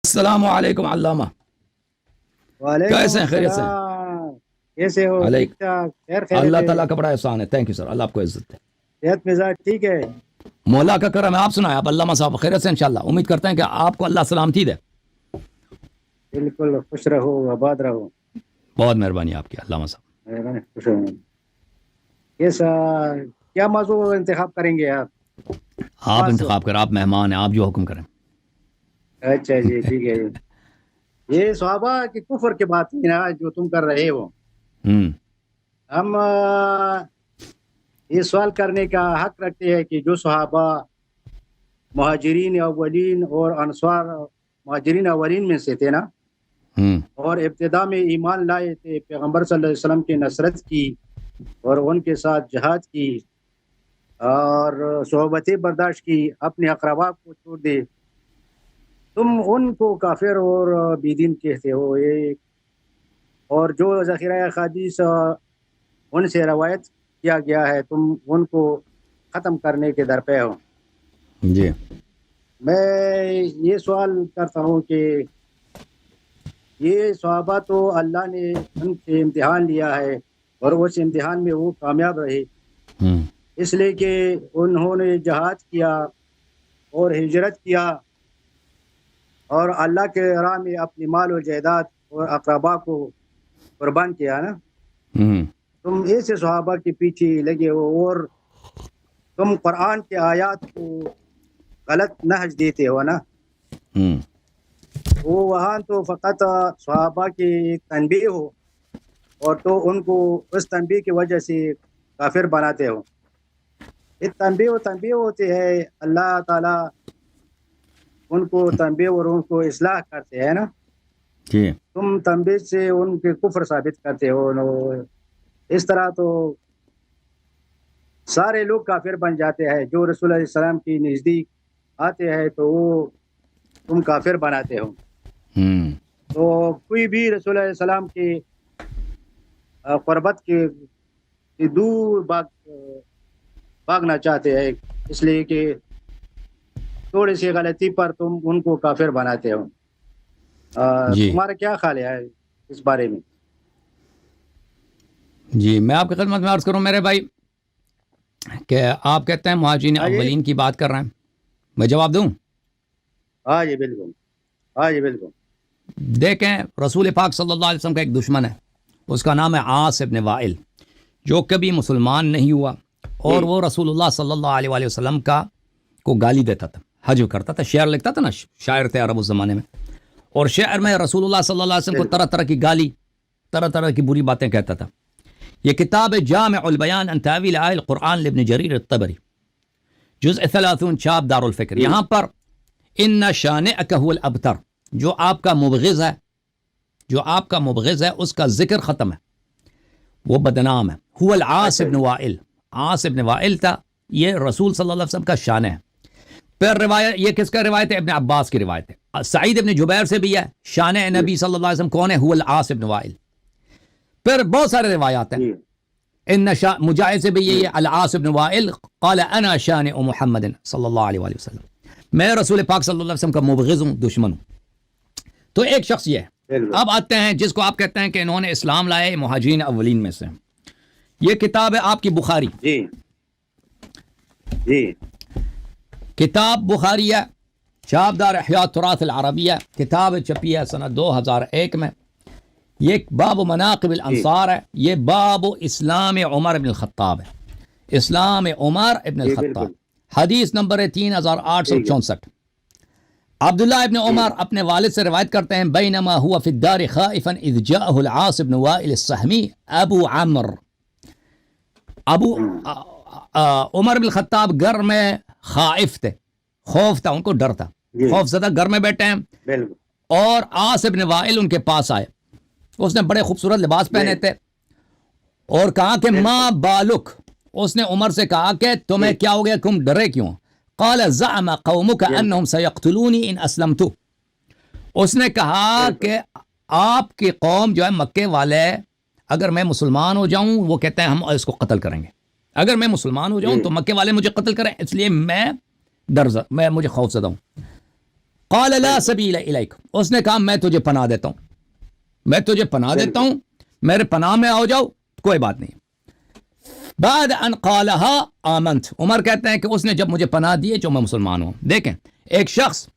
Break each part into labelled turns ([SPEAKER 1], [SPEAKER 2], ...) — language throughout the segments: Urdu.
[SPEAKER 1] السلام علیکم علامہ،
[SPEAKER 2] وعلیکم
[SPEAKER 1] کیسے ہیں؟ خیریت سے ہیں؟
[SPEAKER 2] السلام. کیسے ہو؟ ٹھیک
[SPEAKER 1] علیکم.
[SPEAKER 2] ٹھاک، خیر خیریت
[SPEAKER 1] اللہ
[SPEAKER 2] ہے؟
[SPEAKER 1] تعالیٰ کا بڑا احسان ہے. Thank you sir. اللہ آپ کو عزت دے.
[SPEAKER 2] صحت مزاج ٹھیک ہے؟
[SPEAKER 1] مولا کا کرم ہے. آپ سنائیں، آپ علامہ صاحب خیریت سے انشاءاللہ. امید کرتے ہیں کہ آپ کو اللہ سلامتی دے.
[SPEAKER 2] بالکل خوش رہو، آباد رہو.
[SPEAKER 1] بہت مہربانی آپ کی علامہ صاحب.
[SPEAKER 2] مہربانی، خوش رہو. کیسا، کیا موضوع انتخاب کریں گے آپ؟
[SPEAKER 1] آپ
[SPEAKER 2] خاص ہو.
[SPEAKER 1] انتخاب کریں، آپ مہمان ہیں، آپ جو حکم کریں.
[SPEAKER 2] اچھا جی، ٹھیک ہے. یہ صحابہ کی کفر کی بات ہے نا جو تم کر رہے ہو.
[SPEAKER 1] ہوں
[SPEAKER 2] ہم یہ سوال کرنے کا حق رکھتے ہیں کہ جو صحابہ مہاجرین اولین اور انصار مہاجرین اولین میں سے تھے نا،
[SPEAKER 1] ہوں
[SPEAKER 2] اور ابتدا میں ایمان لائے تھے، پیغمبر صلی اللہ علیہ وسلم کی نصرت کی اور ان کے ساتھ جہاد کی اور صحبتیں برداشت کی، اپنے اقربا کو چھوڑ دے، تم ان کو کافر اور بیدین کہتے ہو. اور جو ذخیرہ احادیث ان سے روایت کیا گیا ہے تم ان کو ختم کرنے کے درپے ہو.
[SPEAKER 1] جی.
[SPEAKER 2] میں یہ سوال کرتا ہوں کہ یہ صحابہ تو اللہ نے ان سے امتحان لیا ہے اور اس امتحان میں وہ کامیاب رہے،
[SPEAKER 1] ہوں
[SPEAKER 2] اس لیے کہ انہوں نے جہاد کیا اور ہجرت کیا اور اللہ کے راہ میں اپنی مال و جائیداد اور اقربا کو قربان کیا نا.
[SPEAKER 1] ہوں
[SPEAKER 2] تم ایسے صحابہ کے پیچھے لگے ہو اور تم قرآن کے آیات کو غلط نہج دیتے ہو نا.
[SPEAKER 1] ہوں
[SPEAKER 2] وہ وہاں تو فقط صحابہ کی تنبیہ ہو اور تو ان کو اس تنبیہ کی وجہ سے کافر بناتے ہو. یہ تنبیہ ہوتی ہے، اللہ تعالیٰ ان کو تنبیہ اور ان کو اصلاح کرتے ہیں نا.
[SPEAKER 1] جی.
[SPEAKER 2] تم تنبیہ سے ان کے کفر ثابت کرتے ہو. اس طرح تو سارے لوگ کافر بن جاتے ہیں. جو رسول اللہ علیہ السلام کی نزدیک آتے ہیں تو وہ تم کافر بناتے ہو.
[SPEAKER 1] ہوں
[SPEAKER 2] تو کوئی بھی رسول اللہ علیہ السلام کی قربت کی دور بھاگنا چاہتے ہیں، اس لیے کہ تھوڑی سی غلطی پر تم ان کو کافر بناتے ہو.
[SPEAKER 1] جی.
[SPEAKER 2] تمہارا کیا خیال ہے اس بارے میں؟
[SPEAKER 1] جی، میں آپ کی خدمت میں عرض کروں میرے بھائی کہ آپ کہتے ہیں مہاجرین
[SPEAKER 2] ہاں جی،
[SPEAKER 1] اولین کی بات کر رہے ہیں. میں جواب دوں؟
[SPEAKER 2] ہاں جی بالکل، ہاں جی بالکل.
[SPEAKER 1] دیکھیں، رسول پاک صلی اللہ علیہ وسلم کا ایک دشمن ہے، اس کا نام ہے عاص ابن وائل، جو کبھی مسلمان نہیں ہوا اور وہ رسول اللہ صلی اللہ علیہ وآلہ وسلم کو گالی دیتا تھا، حجو کرتا تھا، شعر لکھتا تھا نا، شاعر تھے عرب اس زمانے میں، اور شعر میں رسول اللہ صلی اللہ علیہ وسلم کو طرح طرح کی گالی، طرح طرح کی بری باتیں کہتا تھا. یہ کتاب جامع البیان عن تاویل آیات القرآن لابن جریر الطبری، جزء 30، چھاپ دار الفکر. یہاں پر ان شانئک هو الابتر، جو آپ کا مبغض ہے اس کا ذکر ختم ہے، وہ بدنام ہے. هو العاص ابن وائل، عاص ابن وائل تھا، یہ رسول صلی اللہ علیہ وسلم کا شان ہے. پھر روایت، یہ کس کا روایت ہے؟ ابن عباس کی روایت ہے. سعید ابن جبیر سے بھی ہے شان نبی صلی اللہ علیہ وسلم کون ہے؟ هو العاص ابن وائل. پھر بہت سارے روایات ہیں. ان مجاہد سے بھی یہی ہے، العاص ابن وائل قال انا شان محمد صلی اللہ علیہ وآلہ وسلم، میں رسول پاک صلی اللہ علیہ وسلم کا مبغض ہوں، دشمن ہوں. تو ایک شخص یہ ہے. اب آتے ہیں جس کو آپ کہتے ہیں کہ انہوں نے اسلام لائے مہاجرین اولین میں سے. یہ کتاب ہے آپ کی بخاری.
[SPEAKER 2] جی جی.
[SPEAKER 1] کتاب بخاری ہے، چھاپ دار احیاء التراث العربیہ، کتاب چھپی ہے سنہ 2001 میں. یہ باب مناقب الانصار ہے، یہ باب اسلام عمر بن الخطاب ہے، اسلام عمر ابن الخطاب. حدیث نمبر 3864. عبداللہ ابن عمر اپنے والد سے روایت کرتے ہیں، بینما ہوا فی الدار خائفا اذ جاءہ العاص بن وائل السہمی ابو عمر. عمر بن الخطاب گھر میں خائف تھے، خوف تھا، ان کو ڈر تھا، خوف زدہ گھر میں بیٹھے ہیں، اور عاص ابن وائل ان کے پاس آئے. اس نے بڑے خوبصورت لباس پہنے تھے اور کہا کہ ما بالک، اس نے عمر سے کہا کہ تمہیں کیا ہو گیا، تم ڈرے کیوں؟ قال زعم قومک انہم سیقتلونی ان اسلمت. اس نے کہا کہ آپ کی قوم جو ہے مکے والے، اگر میں مسلمان ہو جاؤں، وہ کہتے ہیں ہم اس کو قتل کریں گے، اگر میں مسلمان ہو جاؤں تو مکے والے مجھے قتل کریں، اس لیے میں مجھے خوف زدہ ہوں. قال لا سبیل الیک، اس نے کہا میں تجھے پناہ دیتا ہوں، میں تجھے پناہ دیتا ہوں، میرے پناہ میں آ جاؤ، کوئی بات نہیں۔ بعد ان قالها آمنت، عمر کہتے ہیں کہ اس نے جب مجھے پناہ دیے جو میں مسلمان ہوں۔ دیکھیں ایک شخص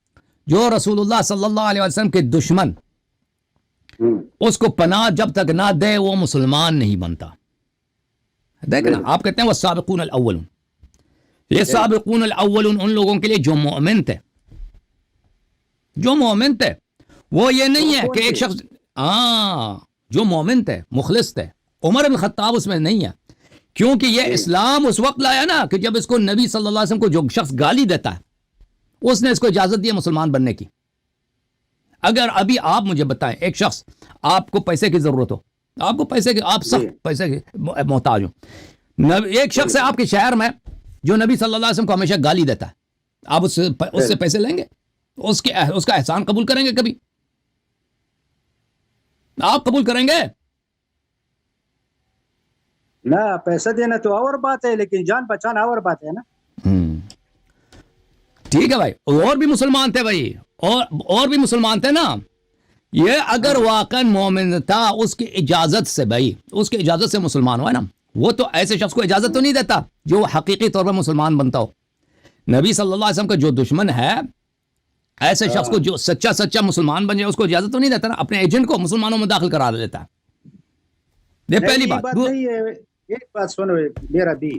[SPEAKER 1] جو رسول اللہ صلی اللہ علیہ وسلم کے دشمن، اس کو پناہ جب تک نہ دے وہ مسلمان نہیں بنتا۔ دیکھیں نا، آپ کہتے ہیں وہ سابقون الاولون، یہ سابقون الاولون ان لوگوں کے لیے جو مومن تھے، جو مومن تھے، وہ یہ نہیں ہے کہ ایک شخص جو مومن تھے، مخلص تھے۔ عمر بن خطاب اس میں نہیں ہے، کیونکہ یہ اسلام اس وقت لایا نا کہ جب اس کو نبی صلی اللہ علیہ وسلم کو جو شخص گالی دیتا ہے اس نے اس کو اجازت دی مسلمان بننے کی۔ اگر ابھی آپ مجھے بتائیں ایک شخص، آپ کو پیسے کی ضرورت ہو، آپ کو پیسے کی، آپ سخت پیسے کے محتاج ہو، ایک شخص ہے آپ کے شہر میں جو نبی صلی اللہ علیہ وسلم کو ہمیشہ گالی دیتا ہے، آپ اس سے پیسے لیں گے؟ اس کا احسان قبول کریں گے؟ کبھی آپ قبول کریں گے؟
[SPEAKER 2] نہ، پیسہ دینا تو اور بات ہے، لیکن جان بچانا اور بات ہے نا۔
[SPEAKER 1] ٹھیک ہے بھائی، اور بھی مسلمان تھے بھائی، اور بھی مسلمان تھے نا۔ یہ اگر واقعا مومن تھا اس کی اجازت سے، بھائی اس کی اجازت سے مسلمان ہوا نا، وہ تو ایسے شخص کو اجازت تو نہیں دیتا جو حقیقی طور پر مسلمان بنتا ہو۔ نبی صلی اللہ علیہ وسلم کا جو دشمن ہے، ایسے شخص کو جو سچا مسلمان بن جائے اس کو اجازت تو نہیں دیتا نا، اپنے ایجنٹ کو مسلمانوں میں داخل کرا دیتا ہے۔ یہ پہلی بات
[SPEAKER 2] نہیں ہے۔ ایک بات سنو میرا بھی،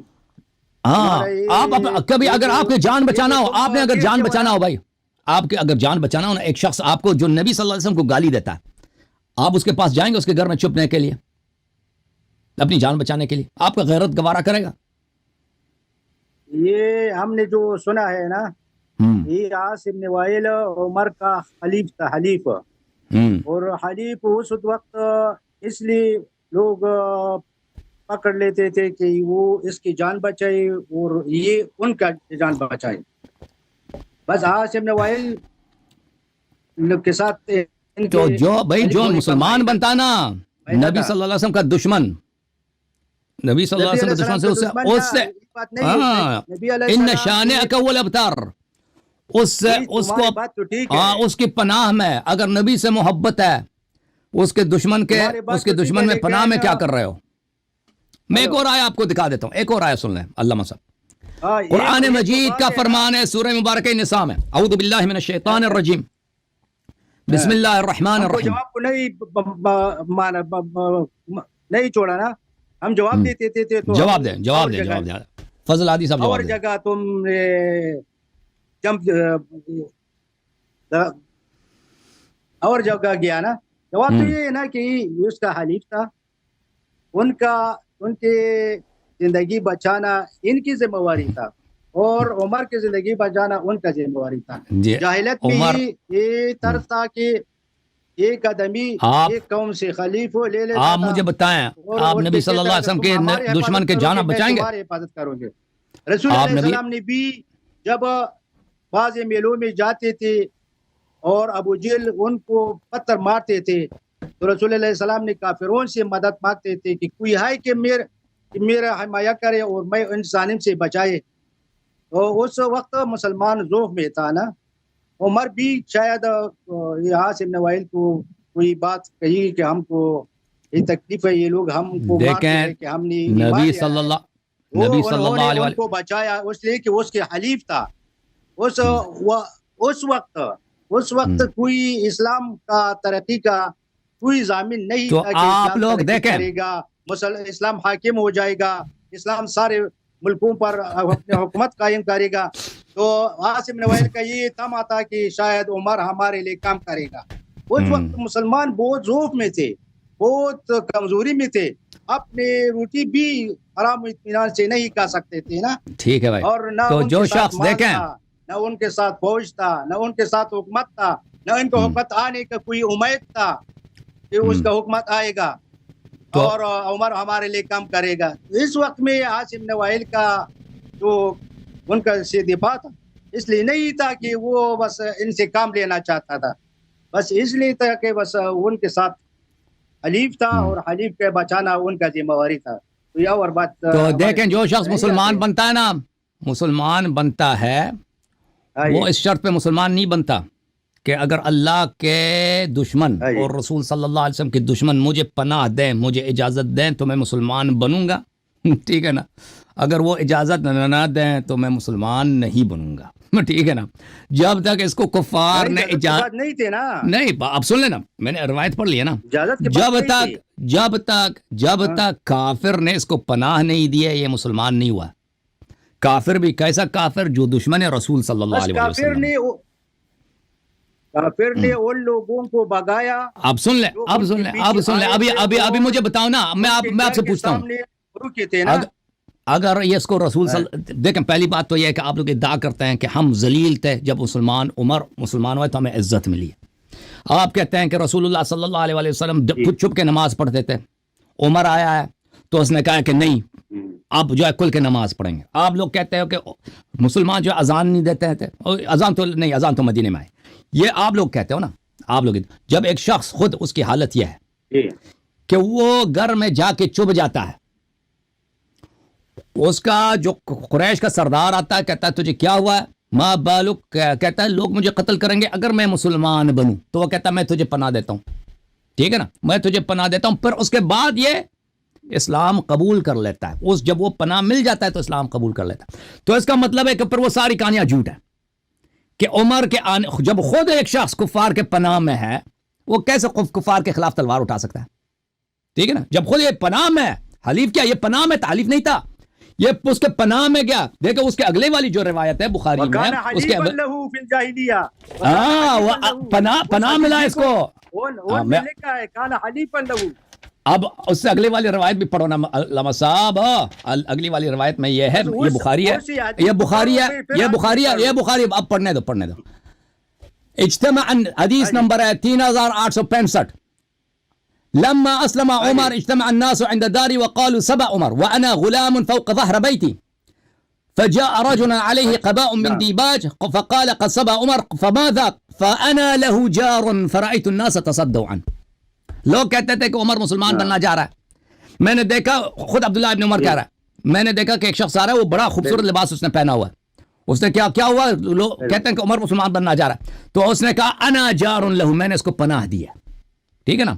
[SPEAKER 1] آپ کبھی اگر آپ کی جان بچانا ہو، آپ نے اگر جان بچانا ہو بھائی، آپ کے اگر جان بچانا ہو نا، ایک شخص آپ کو جو نبی صلی اللہ علیہ وسلم کو گالی دیتا ہے، آپ اس کے پاس جائیں گے اس کے گھر میں چھپنے کے لیے، اپنی جان بچانے کے لیے؟ آپ کا غیرت گوارا کرے گا؟
[SPEAKER 2] یہ ہم نے جو سنا ہے نا، یہ عاص بن وائل عمر کا حلیف تھا، حلیف، اور حلیف اس وقت اس لیے لوگ پکڑ لیتے تھے کہ وہ اس کی جان بچائے اور یہ ان کا جان بچائے۔ بس عاص بن وائل کے ساتھ
[SPEAKER 1] تو جو مسلمان بنتا نا، نبی صلی اللہ علیہ وسلم کا دشمن، نبی صلی اللہ علیہ وسلم کا دشمن سے اس سے ان شانئک هو الابتر، اس کی پناہ میں اگر نبی سے محبت ہے، اس کے دشمن میں پناہ میں کیا کر رہے ہو؟ میں ایک اور آیہ آپ کو دکھا دیتا ہوں، ایک اور آیہ سن لیں علامہ صاحب۔ قرآن مجید کا فرمان ہے سورہ مبارکہ نساء میں، اعوذ باللہ من الشیطان الرجیم، بسم اللہ الرحمن الرحیم۔
[SPEAKER 2] جواب کو نہیں چھوڑا نا، ہم جواب دیتے تھے تو
[SPEAKER 1] جواب دیں فضل عادی صاحب
[SPEAKER 2] اور
[SPEAKER 1] جواب دیں۔
[SPEAKER 2] جگہ تم اور جگہ گیا نا، جواب تو یہ ہے نا کہ اس کا حلیف تھا، ان کی زندگی بچانا ان کی ذمہ داری تھا، اور عمر کی زندگی بچانا ان کا ذمہ داری تھا۔ جاہلیت میں یہ طرز تھا کہ ایک آدمی ایک قوم سے خلیف لے لیتا تھا۔
[SPEAKER 1] آپ مجھے بتائیں، آپ نبی صلی اللہ علیہ وسلم کے دشمن کے جانا بچائیں گے؟
[SPEAKER 2] تمہاری حفاظت کرو گے۔ رسول اللہ علیہ السلام نے بھی جب بعض میلوں میں جاتے تھے اور ابو جہل ان کو پتھر مارتے تھے تو رسول اللہ علیہ السلام نے کافرون سے مدد مانگتے تھے کہ کوئی ہے کہ میرا حمایہ کرے اور میں ان ظالم سے بچائے۔ تو اس وقت مسلمان ذوف میں تھا نا۔ عمر بھی شاید عاص بن وائل کو کوئی بات کہی کہ ہم کو یہ تکلیف ہے، یہ لوگ ہم کو مارتے ہیں کہ ہم نے
[SPEAKER 1] نبی صلی اللہ علیہ
[SPEAKER 2] وسلم کو بچایا، اس لیے کہ اس کے حلیف تھا۔ اس وقت کوئی اسلام کا ترقی کا کوئی ضامن نہیں
[SPEAKER 1] تو
[SPEAKER 2] تھا کہ
[SPEAKER 1] آپ لوگ دیکھیں
[SPEAKER 2] کرے گا، اسلام حاکم ہو جائے گا، اسلام سارے ملکوں پر اپنی حکومت قائم کرے گا۔ تو عاص بن وائل کا یہ تما تھا کہ شاید عمر ہمارے لیے کام کرے گا۔ اس وقت مسلمان بہت ذوف میں تھے، بہت کمزوری میں تھے، اپنے روٹی بھی آرام اطمینان سے نہیں کھا سکتے تھے نا۔
[SPEAKER 1] ٹھیک ہے بھائی،
[SPEAKER 2] اور نہ
[SPEAKER 1] تو
[SPEAKER 2] ان
[SPEAKER 1] جو
[SPEAKER 2] کے ساتھ
[SPEAKER 1] شخص
[SPEAKER 2] مال
[SPEAKER 1] دیکھیں،
[SPEAKER 2] تھا، نہ ان کے ساتھ فوج تھا، نہ ان کے ساتھ حکومت تھا، نہ ان کو حکومت آنے کا کوئی امید تھا کہ اس کا حکومت آئے گا اور عمر ہمارے لیے کام کرے گا۔ اس وقت میں عاص بن وائل کا جو ان کا سے دفاع تھا، اس لیے نہیں تھا کہ وہ بس ان سے کام لینا چاہتا تھا، بس اس لیے تھا کہ بس ان کے ساتھ حلیف تھا اور حلیف کے بچانا ان کا ذمہ داری تھا۔ تو یہ اور بات
[SPEAKER 1] تو دیکھیں جو شخص مسلمان بنتا ہے نا، مسلمان بنتا ہے، وہ اس شرط پہ مسلمان نہیں بنتا کہ اگر اللہ کے دشمن
[SPEAKER 2] ہاں جی۔
[SPEAKER 1] اور رسول صلی اللہ علیہ وسلم کے دشمن مجھے پناہ دیں، مجھے اجازت دیں تو میں مسلمان بنوں گا، ٹھیک ہے نا؟ اگر وہ اجازت نہ دیں تو میں مسلمان نہیں بنوں گا، ٹھیک ہے نا؟ جب تک اس کو کفار نے اجازت
[SPEAKER 2] نہیں تھے نا،
[SPEAKER 1] نہیں، اب سن لینا، میں نے روایت پڑھ لی ہے نا،
[SPEAKER 2] اجازت کے بعد
[SPEAKER 1] جب تک کافر نے اس کو پناہ نہیں دی ہے، یہ مسلمان نہیں ہوا۔ کافر بھی کیسا کافر؟ جو دشمن ہے رسول صلی اللہ علیہ وسلم۔
[SPEAKER 2] کافر نے ان لوگوں کو بگایا۔
[SPEAKER 1] اب سن لیں ابھی مجھے بتاؤ نا، میں آپ سے پوچھتا ہوں، اگر یہ اس کو رسول دیکھیں، پہلی بات تو یہ ہے کہ آپ لوگ ادعا کرتے ہیں کہ ہم ذلیل تھے، جب عمر مسلمان ہوئے تو ہمیں عزت ملی ہے۔ آپ کہتے ہیں کہ رسول اللہ صلی اللہ علیہ وسلم چھپ کے نماز پڑھتے تھے، عمر آیا ہے تو اس نے کہا کہ نہیں، آپ جو ہے کل کے نماز پڑھیں گے۔ آپ لوگ کہتے ہو کہ مسلمان جو اذان نہیں دیتے تھے، اذان تو مدینے میں آئے، یہ آپ لوگ کہتے ہو نا۔ آپ لوگ جب ایک شخص خود اس کی حالت یہ ہے کہ وہ گھر میں جا کے چپ جاتا ہے، اس کا جو قریش کا سردار آتا ہے، کہتا ہے تجھے کیا ہوا ہے؟ ما بالک، کہتا ہے لوگ مجھے قتل کریں گے اگر میں مسلمان بنوں، تو وہ کہتا ہے میں تجھے پناہ دیتا ہوں، ٹھیک ہے نا، میں تجھے پناہ دیتا ہوں۔ پھر اس کے بعد یہ اسلام قبول کر لیتا ہے، جب وہ پناہ مل جاتا ہے تو اسلام قبول کر لیتا ہے۔ تو اس کا مطلب ہے کہ پھر وہ ساری کہانیاں جھوٹ ہے کہ عمر کے جب خود ایک شخص کفار کے پناہ میں ہے، وہ کیسے کفار کے خلاف تلوار اٹھا سکتا ہے؟ ٹھیک ہے نا، جب خود یہ پناہ میں ہے، حلیف کیا، یہ پناہ میں تحلیف نہیں تھا، یہ اس کے پناہ میں گیا۔ دیکھو اس کے اگلے والی جو روایت ہے بخاری میں، اس کے پناہ ملا اس کو۔ اب اس سے اگلے والی روایت بھی پڑھو نا علامہ صاحب، اگلی والی روایت میں یہ ہے، یہ بخاری ہے، یہ بخاری اب پڑھنے دو۔ اجتماع حدیث نمبر ہے 3865، لما اسلم عمر اجتمع الناس عند داري وقالوا سبع عمر وانا غلام فوق ظهر بيتي، فجاء رجل عليه قباء من ديباج فقال قد سبع عمر فماذا؟ فانا له جار فرأيت الناس تصدوا عنه۔ لوگ کہتے تھے کہ عمر مسلمان بننا جا رہا ہے، میں نے دیکھا، خود عبداللہ ابن عمر کہہ رہا ہے، میں نے دیکھا کہ ایک شخص آ رہا ہے، وہ بڑا خوبصورت لباس اس نے پہنا ہوا ہے۔ اس نے کیا ہوا؟ لوگ کہتے ہیں کہ عمر مسلمان بننا جا رہا ہے، تو اس نے کہا انا جار له، میں نے اس کو پناہ دیا، ٹھیک ہے نا،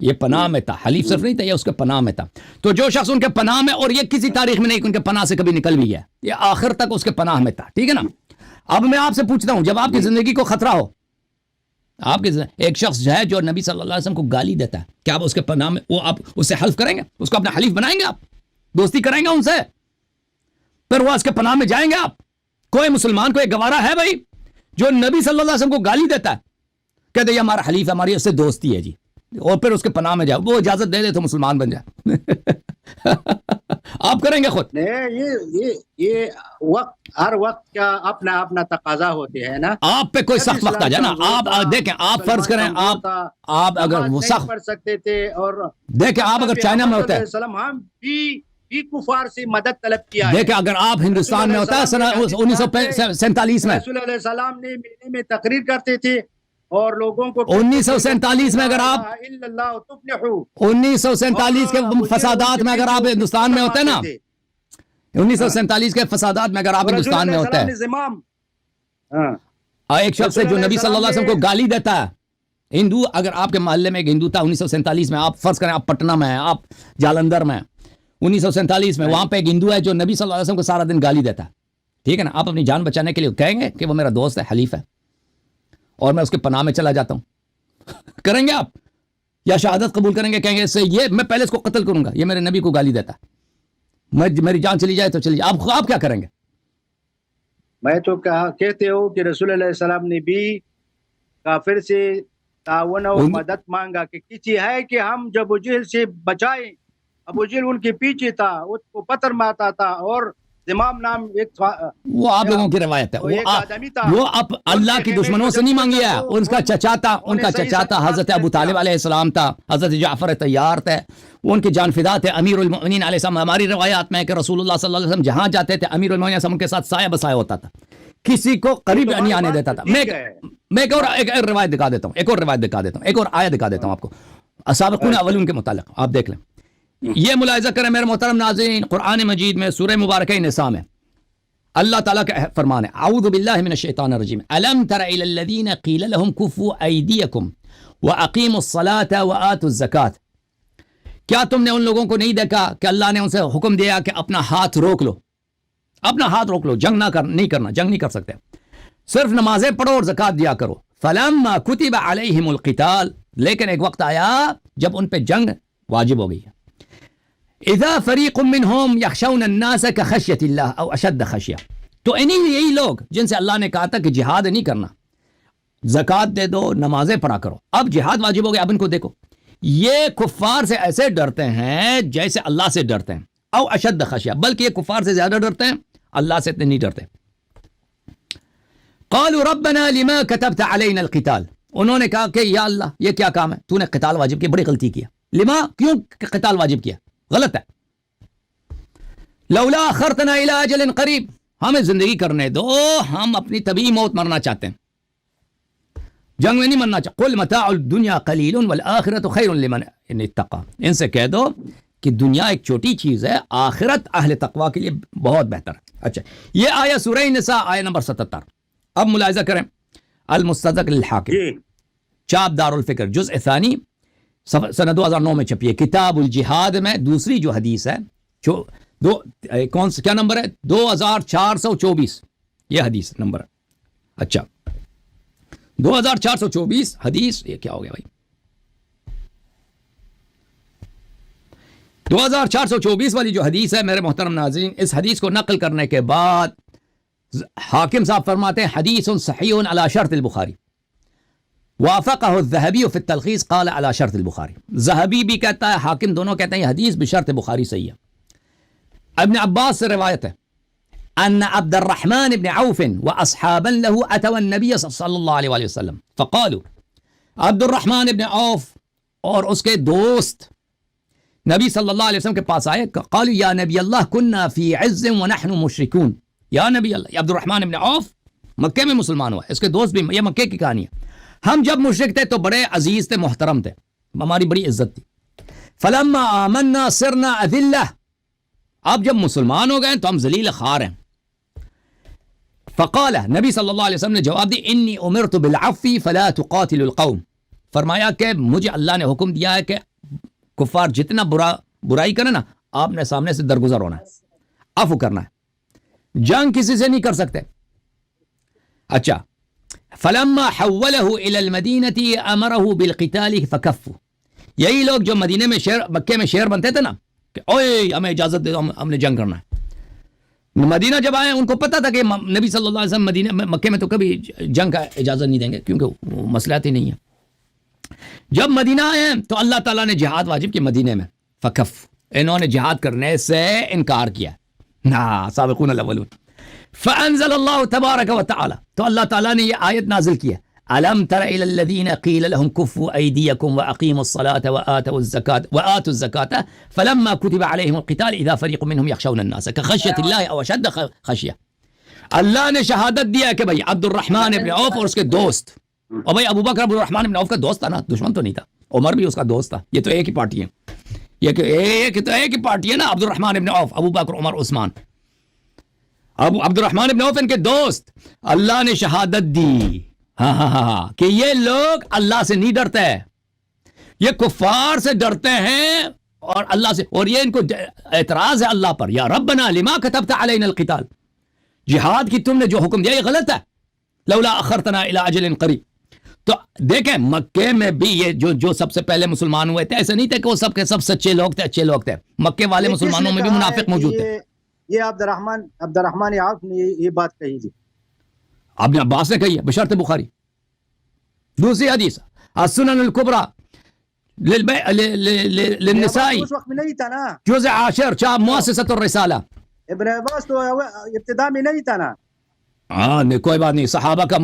[SPEAKER 1] یہ پناہ میں تھا، حلیف صرف نہیں تھا، یہ اس کے پناہ میں تھا۔ تو جو شخص ان کے پناہ میں، اور یہ کسی تاریخ میں نہیں کہ ان کے پناہ سے کبھی نکل بھی گیا، یہ آخر تک اس کے پناہ میں تھا، ٹھیک ہے نا۔ اب میں آپ سے پوچھتا ہوں، جب آپ کی زندگی کو خطرہ ہو، آپ کے ایک شخص جو ہے جو نبی صلی اللہ علیہ وسلم کو گالی دیتا ہے، کیا آپ اس کے پناہ میں، وہ آپ اس سے حلف کریں گے؟ اس کو اپنا حلیف بنائیں گے؟ آپ دوستی کریں گے ان سے؟ پھر وہ اس کے پناہ میں جائیں گے آپ؟ کوئی مسلمان کو ایک گوارا ہے بھائی جو نبی صلی اللہ علیہ وسلم کو گالی دیتا ہے، کہتے یہ ہمارا حلیف ہے، ہماری اس سے دوستی ہے جی، اور پھر اس کے پناہ میں جائے، وہ اجازت دے دے تو مسلمان بن جائے؟ آپ کریں گے خود؟
[SPEAKER 2] یہ وقت، ہر وقت کا اپنا اپنا تقاضا ہوتے ہیں نا۔
[SPEAKER 1] آپ پہ کوئی سخت وقت آ جائے نا، آپ دیکھیں، آپ فرض کریں، آپ اگر وہ سخت
[SPEAKER 2] پڑھ سکتے تھے، اور
[SPEAKER 1] دیکھیں آپ اگر چائنا میں ہوتا ہے،
[SPEAKER 2] ہم بھی کفار سے مدد طلب کیا ہے۔
[SPEAKER 1] دیکھیں اگر آپ ہندوستان میں ہوتا ہے سنہ 1947 میں،
[SPEAKER 2] رسول علیہ السلام نے مہینے میں تقریر کرتے تھے اور لوگوں کو
[SPEAKER 1] 1947 میں، اگر آپ 1947 کے فسادات میں اگر آپ ہندوستان میں ہوتے ہیں نا، 1947 کے فسادات میں اگر آپ ہندوستان میں ہوتے ہیں، ایک شخص ہے جو نبی صلی اللہ علیہ وسلم کو گالی دیتا ہے، ہندو، اگر آپ کے محلے میں ایک ہندو تھا 1947 میں، آپ فرض کریں آپ پٹنہ میں ہیں، آپ جالندھر میں 1947 میں، وہاں پہ ایک ہندو ہے جو نبی صلی اللہ علیہ وسلم کو سارا دن گالی دیتا ہے، ٹھیک ہے نا، آپ اپنی جان بچانے کے لیے کہیں گے کہ وہ میرا دوست ہے، حلیف ہے، اور میں اس کے پناہ میں چلا جاتا ہوں؟ کریں گے آپ؟ یا شہادت قبول کریں گے، کہیں گے اس سے یہ میں پہلے اس کو قتل کروں گا، یہ میرے نبی کو گالی دیتا ہے، میری جان چلی جائے تو چلی جائے، آپ کیا کریں گے؟
[SPEAKER 2] میں تو کہتے ہو کہ رسول اللہ علیہ السلام نے بھی کافر سے تعاون اور مدد مانگا کہ کسی ہے کہ ہم جب ابو جہل سے بچائیں۔ ابو جہل ان کے پیچھے تھا، اس کو پتھر مارتا تھا، اور زمام نام ایک
[SPEAKER 1] وہ آپ لوگوں کی روایت ہے، وہ اب اللہ کی دشمنوں سے نہیں مانگی ہے، ان کا چچا تھا حضرت ابو طالب علیہ السلام تھا، حضرت جعفر طیار تھے، وہ ان کے جان فدا تھے، امیر المؤمنین علیہ السلام۔ ہماری روایات میں ہے کہ رسول اللہ صلی اللہ علیہ وسلم جہاں جاتے تھے امیر المؤمنین علیہ السلام کے ساتھ سایہ بسایہ ہوتا تھا، کسی کو قریب نہیں آنے دیتا تھا۔ میں ایک اور روایت دکھا دیتا ہوں، ایک اور آیت دکھا دیتا ہوں آپ کو، سابقون اولون کے متعلق، آپ دیکھ لیں۔ یہ ملاحظہ کریں میرے محترم ناظرین، قرآن مجید میں سورہ مبارکہ نساء میں اللہ تعالیٰ کا فرمان ہے، اعوذ باللہ من الشیطان الرجیم، الم تر الی الذین قیل لهم کفوا ایدیکم واقیموا الصلاة وآتوا الزکاة، کیا تم نے ان لوگوں کو نہیں دیکھا کہ اللہ نے ان سے حکم دیا کہ اپنا ہاتھ روک لو، اپنا ہاتھ روک لو، جنگ نہیں کرنا، جنگ نہیں کر سکتے، صرف نمازیں پڑھو اور زکات دیا کرو. فلما کتب علیہم القتال، لیکن ایک وقت آیا جب ان پہ جنگ واجب ہو گئی. اذا فریق منہم یخشون الناس کخشیۃ اللہ او اشد خشیہ، تو یہی لوگ جن سے اللہ نے کہا تھا کہ جہاد نہیں کرنا، زکات دے دو، نمازیں پڑھا کرو، اب جہاد واجب ہو گیا، اب ان کو دیکھو یہ کفار سے ایسے ڈرتے ہیں جیسے اللہ سے ڈرتے ہیں، او اشد خشیہ، بلکہ یہ کفار سے زیادہ ڈرتے ہیں، اللہ سے اتنے نہیں ڈرتے. قالوا ربنا لما كتبت علينا القتال، انہوں نے کہا کہ یا اللہ یہ کیا کام ہے، تو نے قتال واجب کیا، بڑی غلطی کیا. لما، کیوں قتال واجب کیا، غلط ہے. لولا اخرتنا الى اجل قریب، ہمیں زندگی کرنے دو، ہم اپنی طبیعی موت مرنا چاہتے ہیں، جنگ میں نہیں مرنا چاہتے. قل متاع الدنیا قلیل والآخرۃ خیر لمن اتقى، ان سے کہہ دو کہ دنیا ایک چھوٹی چیز ہے، آخرت اہل تقوی کے لیے بہت بہتر ہے. اچھا، یہ آیہ سورہ نساء آیہ نمبر 77. اب ملاحظہ کریں، المستدرک للحاکم، چاپ دار الفکر، جزء ثانی، سنہ 2009 میں چھپی ہے. کتاب الجہاد میں دوسری جو حدیث ہے، کون سا کیا نمبر ہے، 2424 یہ حدیث نمبر ہے. اچھا 2424 حدیث، یہ کیا ہو گیا بھائی، 2424 والی جو حدیث ہے میرے محترم ناظرین، اس حدیث کو نقل کرنے کے بعد حاکم صاحب فرماتے ہیں حدیث صحیح علی شرط البخاری، وافقہ الذہبی فی التلخیص قال علی شرط البخاری. ذہبی بھی کہتا ہے، حاکم دونوں کہتے ہیں یہ حدیث بشرط بخاری صحیح ہے. ابن عباس سے روایت ہے ان عبد الرحمن بن عوف واصحابا له اتوا النبي صلی اللہ علیہ وسلم فقالوا، عبد الرحمن بن عوف اور اس کے دوست نبی صلی اللہ علیہ وسلم کے پاس آئے، قالوا یا نبی اللہ كنا في عز ونحن مشركون، یا نبی اللہ، عبد الرحمن بن عوف مکے میں مسلمان ہوا، اس کے دوست بھی، یہ مکے کی کہانی ہے، ہم جب مشرک تھے تو بڑے عزیز تھے، محترم تھے، ہماری بڑی عزت تھی. فلما آمنا صرنا اذلہ، اب جب مسلمان ہو گئے تو ہم ذلیل خوار ہیں. فقال، نبی صلی اللہ علیہ وسلم نے جواب دی، انی امرت بالعفو فلا تقاتل القوم، فرمایا کہ مجھے اللہ نے حکم دیا ہے کہ کفار جتنا برائی کرے نا، آپ نے سامنے سے درگزر ہونا ہے، عفو کرنا ہے، جنگ کسی سے نہیں کر سکتے. اچھا، فلما حولہ الى المدینہ امرہ بالقتال فکفوا، یہی لوگ جو مدینے میں مکے میں شیر بنتے تھے نا کہ اوے ہمیں اجازت دے دو، ہم نے جنگ کرنا ہے. مدینہ جب آئے ان کو پتا تھا کہ نبی صلی اللہ علیہ وسلم مدینہ مکے میں تو کبھی جنگ کا اجازت نہیں دیں گے کیونکہ وہ مسئلات ہی نہیں ہے. جب مدینہ آئے تو اللہ تعالیٰ نے جہاد واجب کی مدینے میں، فکف، انہوں نے جہاد کرنے سے انکار کیا. سابقون الاولون. فانزل اللہ تبارک و تعالی، تو اللہ تعالیٰ نے یہ آیت نازل کی ہے، الم تر الی الذین قیل لهم کفوا ایدیکم واقیموا الصلاة وآتوا الزکاة فلما کتب علیہم القتال اذا فریق منهم یخشون الناس کخشیۃ اللہ او اشد خشیہ. اللہ نے شہادت دیا کہ بھائی عبد الرحمن ابن عوف اور اس کے دوست، اور بھائی ابو بکر عبد الرحمن ابن عوف کا دوست تھا نا، دشمن تو نہیں تھا، عمر بھی اس کا دوست تھا، یہ تو ایک ہی پارٹی ہے، یہ تو ایک ہی پارٹی ہے نا، عبد الرحمن ابن عوف، ابو بکر، عمر، عثمان. اب عبد الرحمن ابن عوف ان کے دوست، اللہ نے شہادت دی کہ یہ لوگ اللہ سے نہیں ڈرتے، یہ کفار سے ڈرتے ہیں اور اللہ سے، اور یہ ان کو اعتراض ہے اللہ پر، یا ربنا لما كتبت علينا القتال، جہاد کی تم نے جو حکم دیا یہ غلط ہے، لولا اخرتنا الى اجل قریب. تو دیکھیں مکے میں بھی یہ جو سب سے پہلے مسلمان ہوئے تھے، ایسے نہیں تھے کہ وہ سب کے سب سچے لوگ تھے، اچھے لوگ تھے، مکے والے مسلمانوں میں بھی منافق موجود تھے.
[SPEAKER 2] یہ عبد الرحمن عوف نے یہ بات کہی تھی،
[SPEAKER 1] ابن عباس نے کہی ہے بشرط بخاری. دوسری حدیث السنن الکبریٰ للنسائی،
[SPEAKER 2] اس وقت میں نہیں تھا نا،
[SPEAKER 1] جزء 10 چاپ مؤسسۃ الرسالہ.
[SPEAKER 2] ابن عباس تو ابتدا میں نہیں تھا نا.
[SPEAKER 1] ہاں کوئی بات نہیں، صحابہ کا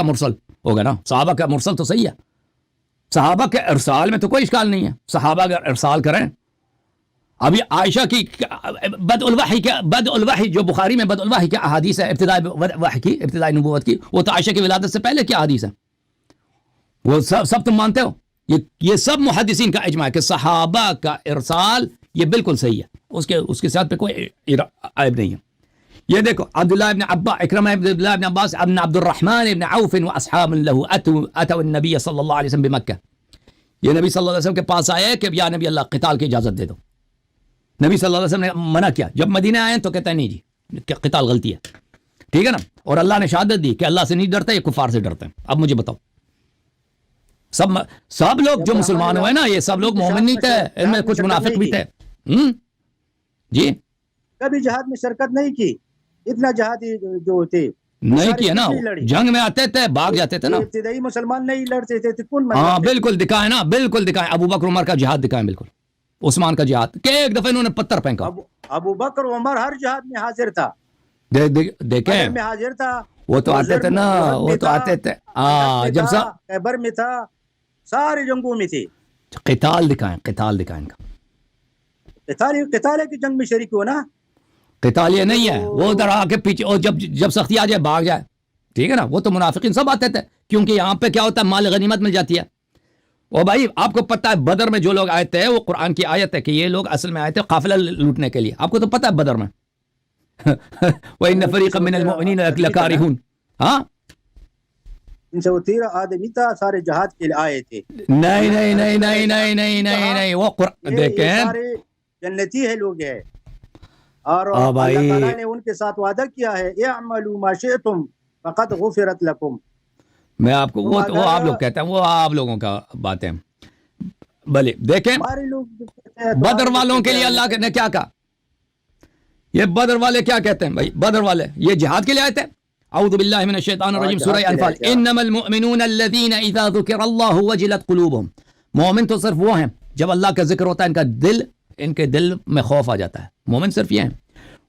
[SPEAKER 1] مرسل ہوگا نا، صحابہ کا مرسل تو صحیح ہے، صحابہ کے ارسال میں تو کوئی اشکال نہیں ہے، صحابہ اگر ارسال کریں. ابھی عائشہ کی بدء الوحی جو بخاری میں بدء الوحی کی احادیث ہے، ابتدائی نبوت کی، وہ تو عائشہ کی ولادت سے پہلے کی احادیث ہے، وہ سب تم مانتے ہو. یہ سب محدثین کا اجماع ہے کہ صحابہ کا ارسال یہ بالکل صحیح ہے، اس کے ساتھ پہ کوئی عیب نہیں ہے. یہ دیکھو عبداللہ ابن عباس، اکرمہ ابن عبداللہ ابن عباس ابن عبد الرحمن ابن عوف واصحاب له اتوا النبي صلی اللہ علیہ وسلم بمکہ، یہ نبی صلی اللہ علیہ وسلم کے پاس آئے کہ یا نبی اللہ قتال کی اجازت دے دو. نبی صلی اللہ علیہ وسلم نے منع کیا. جب مدینہ آئے تو کہتے ہیں نہیں جی کہ قتال غلطی ہے، ٹھیک ہے نا. اور اللہ نے شہادت دی کہ اللہ سے نہیں ڈرتا، یہ کفار سے ڈرتے ہیں. اب مجھے بتاؤ سب لوگ جو مسلمان ہوئے نا، یہ سب لوگ مومن نہیں تھے، ان میں کچھ منافق بھی تھے. جی
[SPEAKER 2] کبھی جہاد میں شرکت نہیں کی، اتنا جہادی جو تھے
[SPEAKER 1] نہیں کیا نا، جنگ میں آتے تھے بھاگ جاتے تھے نا.
[SPEAKER 2] ابتدائی مسلمان نہیں لڑتے تھے، کون
[SPEAKER 1] ہاں بالکل دکھائے نا، بالکل دکھائے. ابو بکر عمر کا جہاد دکھائے، بالکل عثمان کا جہاد کہ ایک دفعہ انہوں نے پتھر پھینکا.
[SPEAKER 2] ابو بکر عمر ہر جہاد میں حاضر تھا،
[SPEAKER 1] دیکھیں
[SPEAKER 2] میں حاضر تھا،
[SPEAKER 1] وہ تو آتے تھے نا، وہ تو آتے تھے. جب سا
[SPEAKER 2] خیبر میں تھا، سارے جنگوں میں تھے.
[SPEAKER 1] قتال دکھائیں، قتال دکھائیں ان کا.
[SPEAKER 2] قتال کی جنگ میں شریک ہو نا.
[SPEAKER 1] قتال یہ نہیں ہے وہ ادھر آ کے پیچھے، اور جب سختی آ جائے بھاگ جائے، ٹھیک ہے نا. وہ تو منافقین سب آتے تھے، کیونکہ یہاں پہ کیا ہوتا ہے، مال غنیمت مل جاتی ہے. اور بھائی آپ کو پتہ ہے بدر میں جو لوگ آئے تھے، وہ قرآن کی آیت ہے کہ یہ لوگ اصل میں آئے تھے قافلہ لوٹنے کے لیے. آپ کو تو پتہ ہے بدر میں وَإِنَّ فَرِيقًا مِّنَ الْمُؤْمِنِينَ لَكَارِهُونَ. ہاں
[SPEAKER 2] 313 آدمی تھا، سارے جہاد کے لیے آئے تھے.
[SPEAKER 1] نہیں نہیں نہیں نہیں نہیں نہیں نہیں نہیں وہ قرآن دیکھیں،
[SPEAKER 2] سارے جنتی ہے لوگ ہیں، اور اللہ تعالیٰ نے ان کے ساتھ وعدہ کیا ہے اعملوا ما شئتم فقد غفرت لكم.
[SPEAKER 1] میں آپ کو وہ آپ لوگ کہتے ہیں، وہ آپ لوگوں کا بات ہے. بھلے دیکھیں بدر والوں کے لیے اللہ نے کیا کہا. یہ بدر والے کیا کہتے ہیں بھائی، بدر والے یہ جہاد کے لیے آئے تھے. اعوذ باللہ من الشیطان الرجیم، سورہ انفال. انما المؤمنون الذین اذا ذکر اللہ وجلت قلوبهم. مومن تو صرف وہ ہیں جب اللہ کا ذکر ہوتا ہے ان کے دل میں خوف آ جاتا ہے. مومن صرف یہ ہیں.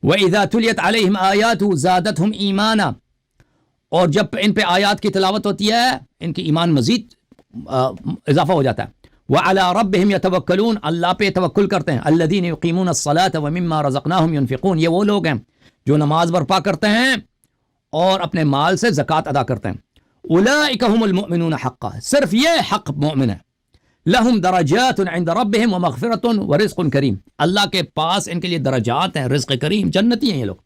[SPEAKER 1] وَإِذَا تُلِيَتْ عَلَيْهِمْ آيَاتُهُ زَادَتْهُمْ إِيمَانًا. اور جب ان پہ آیات کی تلاوت ہوتی ہے ان کی ایمان مزید اضافہ ہو جاتا ہے. وَعَلَىٰ رَبِّهِمْ يَتَوَكَّلُونَ. اللہ پہ توکل کرتے ہیں. الَّذِينَ يُقِيمُونَ الصَّلَاةَ وَمِمَّا رَزَقْنَاهُمْ يُنْفِقُونَ. یہ وہ لوگ ہیں جو نماز برپا کرتے ہیں اور اپنے مال سے زکوٰۃ ادا کرتے ہیں. اولئک هم المؤمنون حقا. صرف یہ حق مومن ہے. لہم درجات عند ربهم ومغفرۃ ورزق کریم. اللہ کے پاس ان کے لیے درجات ہیں، رزق کریم، جنتی ہیں یہ لوگ.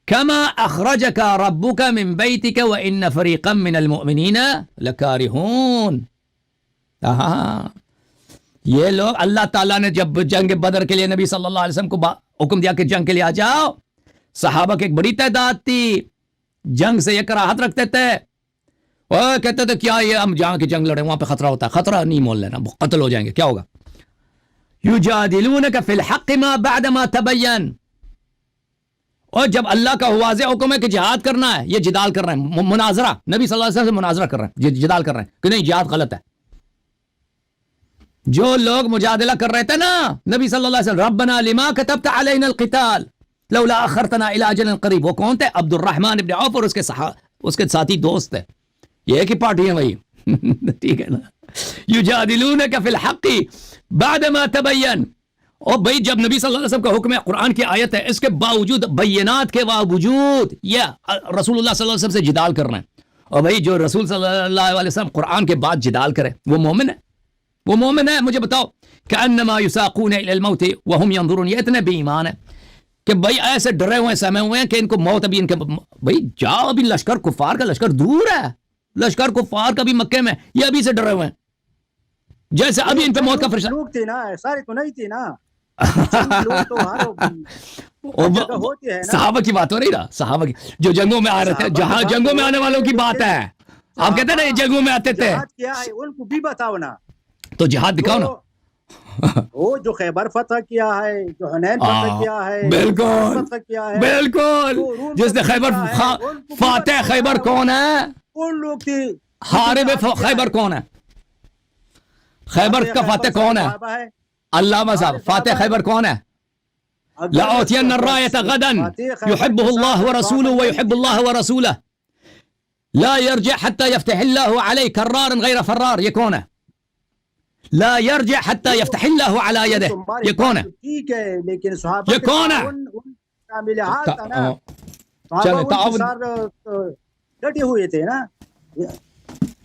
[SPEAKER 1] کما اخرجک ربک من بیتک وان فریقا من المؤمنین لکارہون. یہ لوگ اللہ تعالیٰ نے جب جنگ بدر کے لیے نبی صلی اللہ علیہ وسلم کو حکم دیا کہ جنگ کے لیے آ جاؤ، صحابہ کی ایک بڑی تعداد تھی، جنگ سے یہ کراہت رکھتے تھے. وہ کہتے تھے کیا یہ ہم جہاں کی جنگ لڑیں وہاں پہ خطرہ ہوتا ہے. خطرہ نہیں مول لینا، قتل ہو جائیں گے، کیا ہوگا. یجادلونک فی الحق ما بعد ما تبین. اور جب اللہ کا واضح حکم ہے کہ جہاد کرنا ہے، یہ جدال کر رہے ہیں، مناظرہ. نبی صلی اللہ علیہ وسلم سے مناظرہ کر رہے ہیں، جدال کر رہے ہیں کہ نہیں جہاد غلط ہے. جو لوگ مجادلہ کر رہے تھے نا نبی صلی اللہ علیہ وسلم، ربنا لما كتبت علينا القتال لولا اخرتنا الى اجل قریب. وہ کون تھے؟ عبد الرحمن ابن عوف اور اس کے ساتھی دوست تھے. یہ ایک ہی پارٹی ہے وہی ٹھیک ہے نا. یجادلونک فی الحق بعد ما تبین. اور بھائی جب نبی صلی اللہ علیہ وسلم کا حکم ہے، قرآن کی آیت ہے، اس کے باوجود بینات کے باوجود یہ رسول اللہ صلی اللہ علیہ وسلم سے جدال کر رہے ہیں. اور بھائی جو رسول صلی اللہ علیہ وسلم قرآن کے بعد جدال کرے وہ مومن ہے، وہ مومن ہے. مجھے بتاؤ کأنما یساقون الی الموت وهم ينظرون. یہ اتنے بے ایمان ہے کہ بھائی ایسے ڈرے ہوئے سہمے ہوئے ہیں کہ ان کو موت ابھی ان کے بھائی جاؤ، ابھی لشکر کفار کا لشکر دور ہے، لشکر کفار کا بھی مکے میں، یہ ابھی سے ڈرے ہوئے ہیں جیسے ابھی ان پہ موت کا فرشتہ.
[SPEAKER 2] لوگ تھے نا، سارے تو نہیں تھے نا.
[SPEAKER 1] صحابہ کی بات ہو رہی نا، صحابہ کی جو جنگوں میں آ رہے تھے، جہاں جنگوں میں آنے والوں کی بات ہے. آپ کہتے ہیں نا یہ جنگوں میں آتے تھے،
[SPEAKER 2] کیا ہے ان کو بھی بتاؤ نا.
[SPEAKER 1] تو جہاد دکھاؤ نا.
[SPEAKER 2] وہ جو خیبر فتح کیا ہے، جو حنین فتح کیا ہے،
[SPEAKER 1] بالکل بالکل. جس نے خیبر فاتح خیبر کون ہے؟
[SPEAKER 2] کون لوگ تھے؟
[SPEAKER 1] حارب خیبر کون ہے؟ خیبر کا فاتح کون ہے؟ علامہ صاحب فاتح خیبر کون ہے؟ لأوتین الرایۃ غدا یحبہ اللہ ورسولہ ویحب اللہ ورسولہ لا یرجع حتی یفتح اللہ علیہ کرارا غیر فرار. یہ کون ہے؟ لا یرجع حتی یفتح اللہ علی یدہ. یہ کون ہے؟
[SPEAKER 2] ٹھیک ہے لیکن صحابہ
[SPEAKER 1] یہ کون ہے؟
[SPEAKER 2] شامل حال تھا نا، صحابہ ڈٹے ہوئے تھے نا.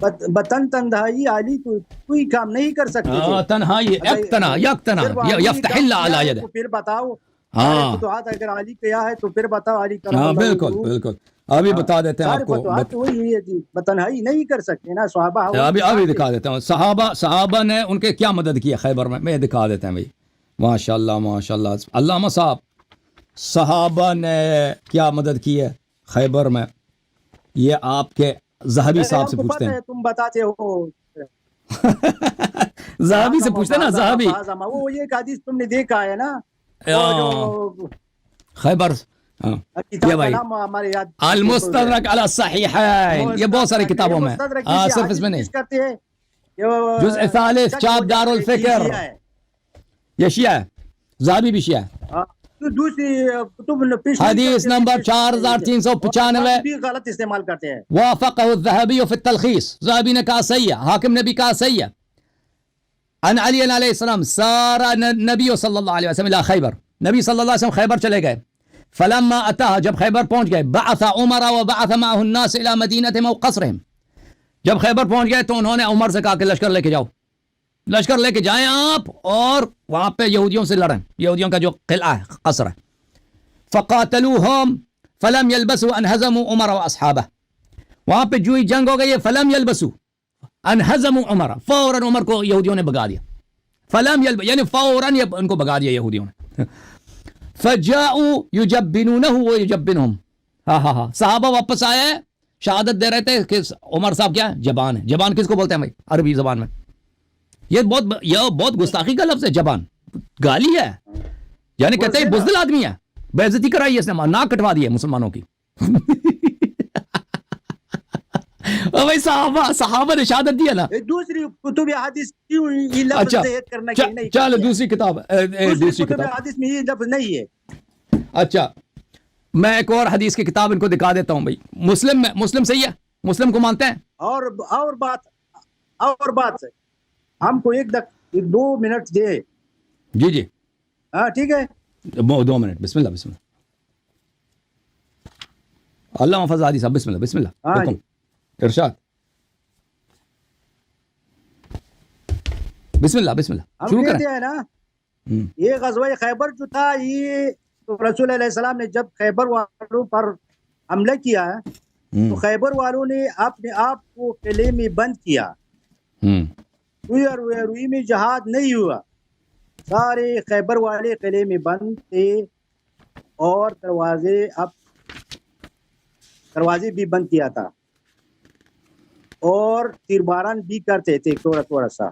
[SPEAKER 2] بطن تنہائی علی کوئی کام نہیں کر سکتے تھے.
[SPEAKER 1] تنہائی یک تنا یفتح اللہ علی یدہ.
[SPEAKER 2] پھر بتاؤ
[SPEAKER 1] ہاں
[SPEAKER 2] فتوحات اگر علی کیا ہے تو پھر بتاؤ علی کرم
[SPEAKER 1] ہاں
[SPEAKER 2] اللہ
[SPEAKER 1] بالکل
[SPEAKER 2] وجہہ،
[SPEAKER 1] بالکل ابھی بتا دیتے ہیں
[SPEAKER 2] سارے
[SPEAKER 1] آپ کو
[SPEAKER 2] فتوحات تو وہی ہے جی، تنہائی نہیں کر سکتے نا صحابہ ان
[SPEAKER 1] ابھی
[SPEAKER 2] کے ساتھ
[SPEAKER 1] ابھی
[SPEAKER 2] تھے۔
[SPEAKER 1] دکھا دیتا ہوں صحابہ نے ان کے کیا مدد کی ہے خیبر میں دکھا دیتے ہیں بھائی ماشاء اللہ علامہ صاحب صحابہ نے کیا مدد کی ہے خیبر میں یہ آپ کے ذہبی
[SPEAKER 2] ارے
[SPEAKER 1] صاحب
[SPEAKER 2] ہم
[SPEAKER 1] سے
[SPEAKER 2] کو
[SPEAKER 1] پوچھتے
[SPEAKER 2] پتہ
[SPEAKER 1] ہیں
[SPEAKER 2] ہے تم بتاتے ہو
[SPEAKER 1] ذہبی سے پوچھتے ہیں نا ذہبی
[SPEAKER 2] وہ یہ ایک حدیث تم نے دیکھا ہے نا، وہ جو
[SPEAKER 1] خیبر یہ
[SPEAKER 2] کتاب کا
[SPEAKER 1] بھائی
[SPEAKER 2] نام ہمارے یاد
[SPEAKER 1] المستدرک علی الصحیحین یہ بہت ساری کتابوں میں صرف اس میں نہیں
[SPEAKER 2] کرتے ہیں
[SPEAKER 1] جزء ثالث چاپ دار الفکر یہ شیعہ ہے ذہبی بھی شیعہ ہے
[SPEAKER 2] دوسری کتب
[SPEAKER 1] حدیث نمبر 4395
[SPEAKER 2] بھی غلط استعمال کرتے ہیں۔
[SPEAKER 1] وافقه الذهبي في التلخيص ذهبي نے کہا صحیح ہے حاکم نے بھی کہا صحیح ہے ان علی علیہ السلام سار نبی صلی اللہ علیہ وسلم الى خیبر نبی صلی اللہ علیہ وسلم خیبر چلے گئے فلما اتاها جب خیبر پہنچ گئے بعث عمر وبعث معه الناس الى مدینتهم وقصرهم جب خیبر پہنچ گئے تو انہوں نے عمر سے کہا کہ لشکر لے کے جاؤ لشکر لے کے جائیں آپ اور وہاں پہ یہودیوں سے لڑیں یہودیوں کا جو قلعہ ہے قصر ہے فقاتلوهم فلم يلبسوا ان هزموا عمر واصحابه وہاں پہ جو ہی جنگ ہو گئی ہے فلم يلبسوا ان هزموا عمر فوراً عمر کو یہودیوں نے بگا دیا فلم يلبس یعنی فوراً ان کو بگا دیا یہودیوں نے فجاءوا يجبنونه ويجبنهم ہاں صحابہ واپس آئے شہادت دے رہے تھے کہ عمر صاحب کیا جبان ہے جبان کس کو بولتے ہیں بھائی عربی زبان میں یہ بہت گستاخی کا لفظ ہے جبان گالی ہے یعنی کہتے ہیں بزدل آدمی ہے بے عزتی کرائی ہے اس نے ناک کٹوا دی ہے مسلمانوں کی بھائی صحابہ نے شہادت دی ہے نا
[SPEAKER 2] دوسری کتب حدیث کیوں یہ لفظ ذکر کرنا کہ نہیں
[SPEAKER 1] چلو دوسری کتاب
[SPEAKER 2] دوسری کتب حدیث میں یہ لفظ نہیں ہے
[SPEAKER 1] اچھا میں ایک اور حدیث کی کتاب ان کو دکھا دیتا ہوں بھائی مسلم صحیح ہے مسلم کو مانتے ہیں
[SPEAKER 2] اور بات ہم کو 2 منٹ دے
[SPEAKER 1] جی
[SPEAKER 2] ہاں ٹھیک ہے
[SPEAKER 1] 2 منٹ بسم اللہ اللہ محفظ عادی صاحب بسم اللہ حکم ارشاد بسم اللہ
[SPEAKER 2] ہم کہتے ہیں نا یہ غزوہ خیبر جو تھا یہ رسول علیہ السلام نے جب خیبر والوں پر حملہ کیا تو خیبر والوں نے اپنے آپ کو قلعے میں بند کیا روئی میں جہاد نہیں ہوا سارے خیبر والے قلعے میں بند تھے اور دروازے بھی بند کیا تھا اور تیرباران بھی کرتے تھے تھوڑا سا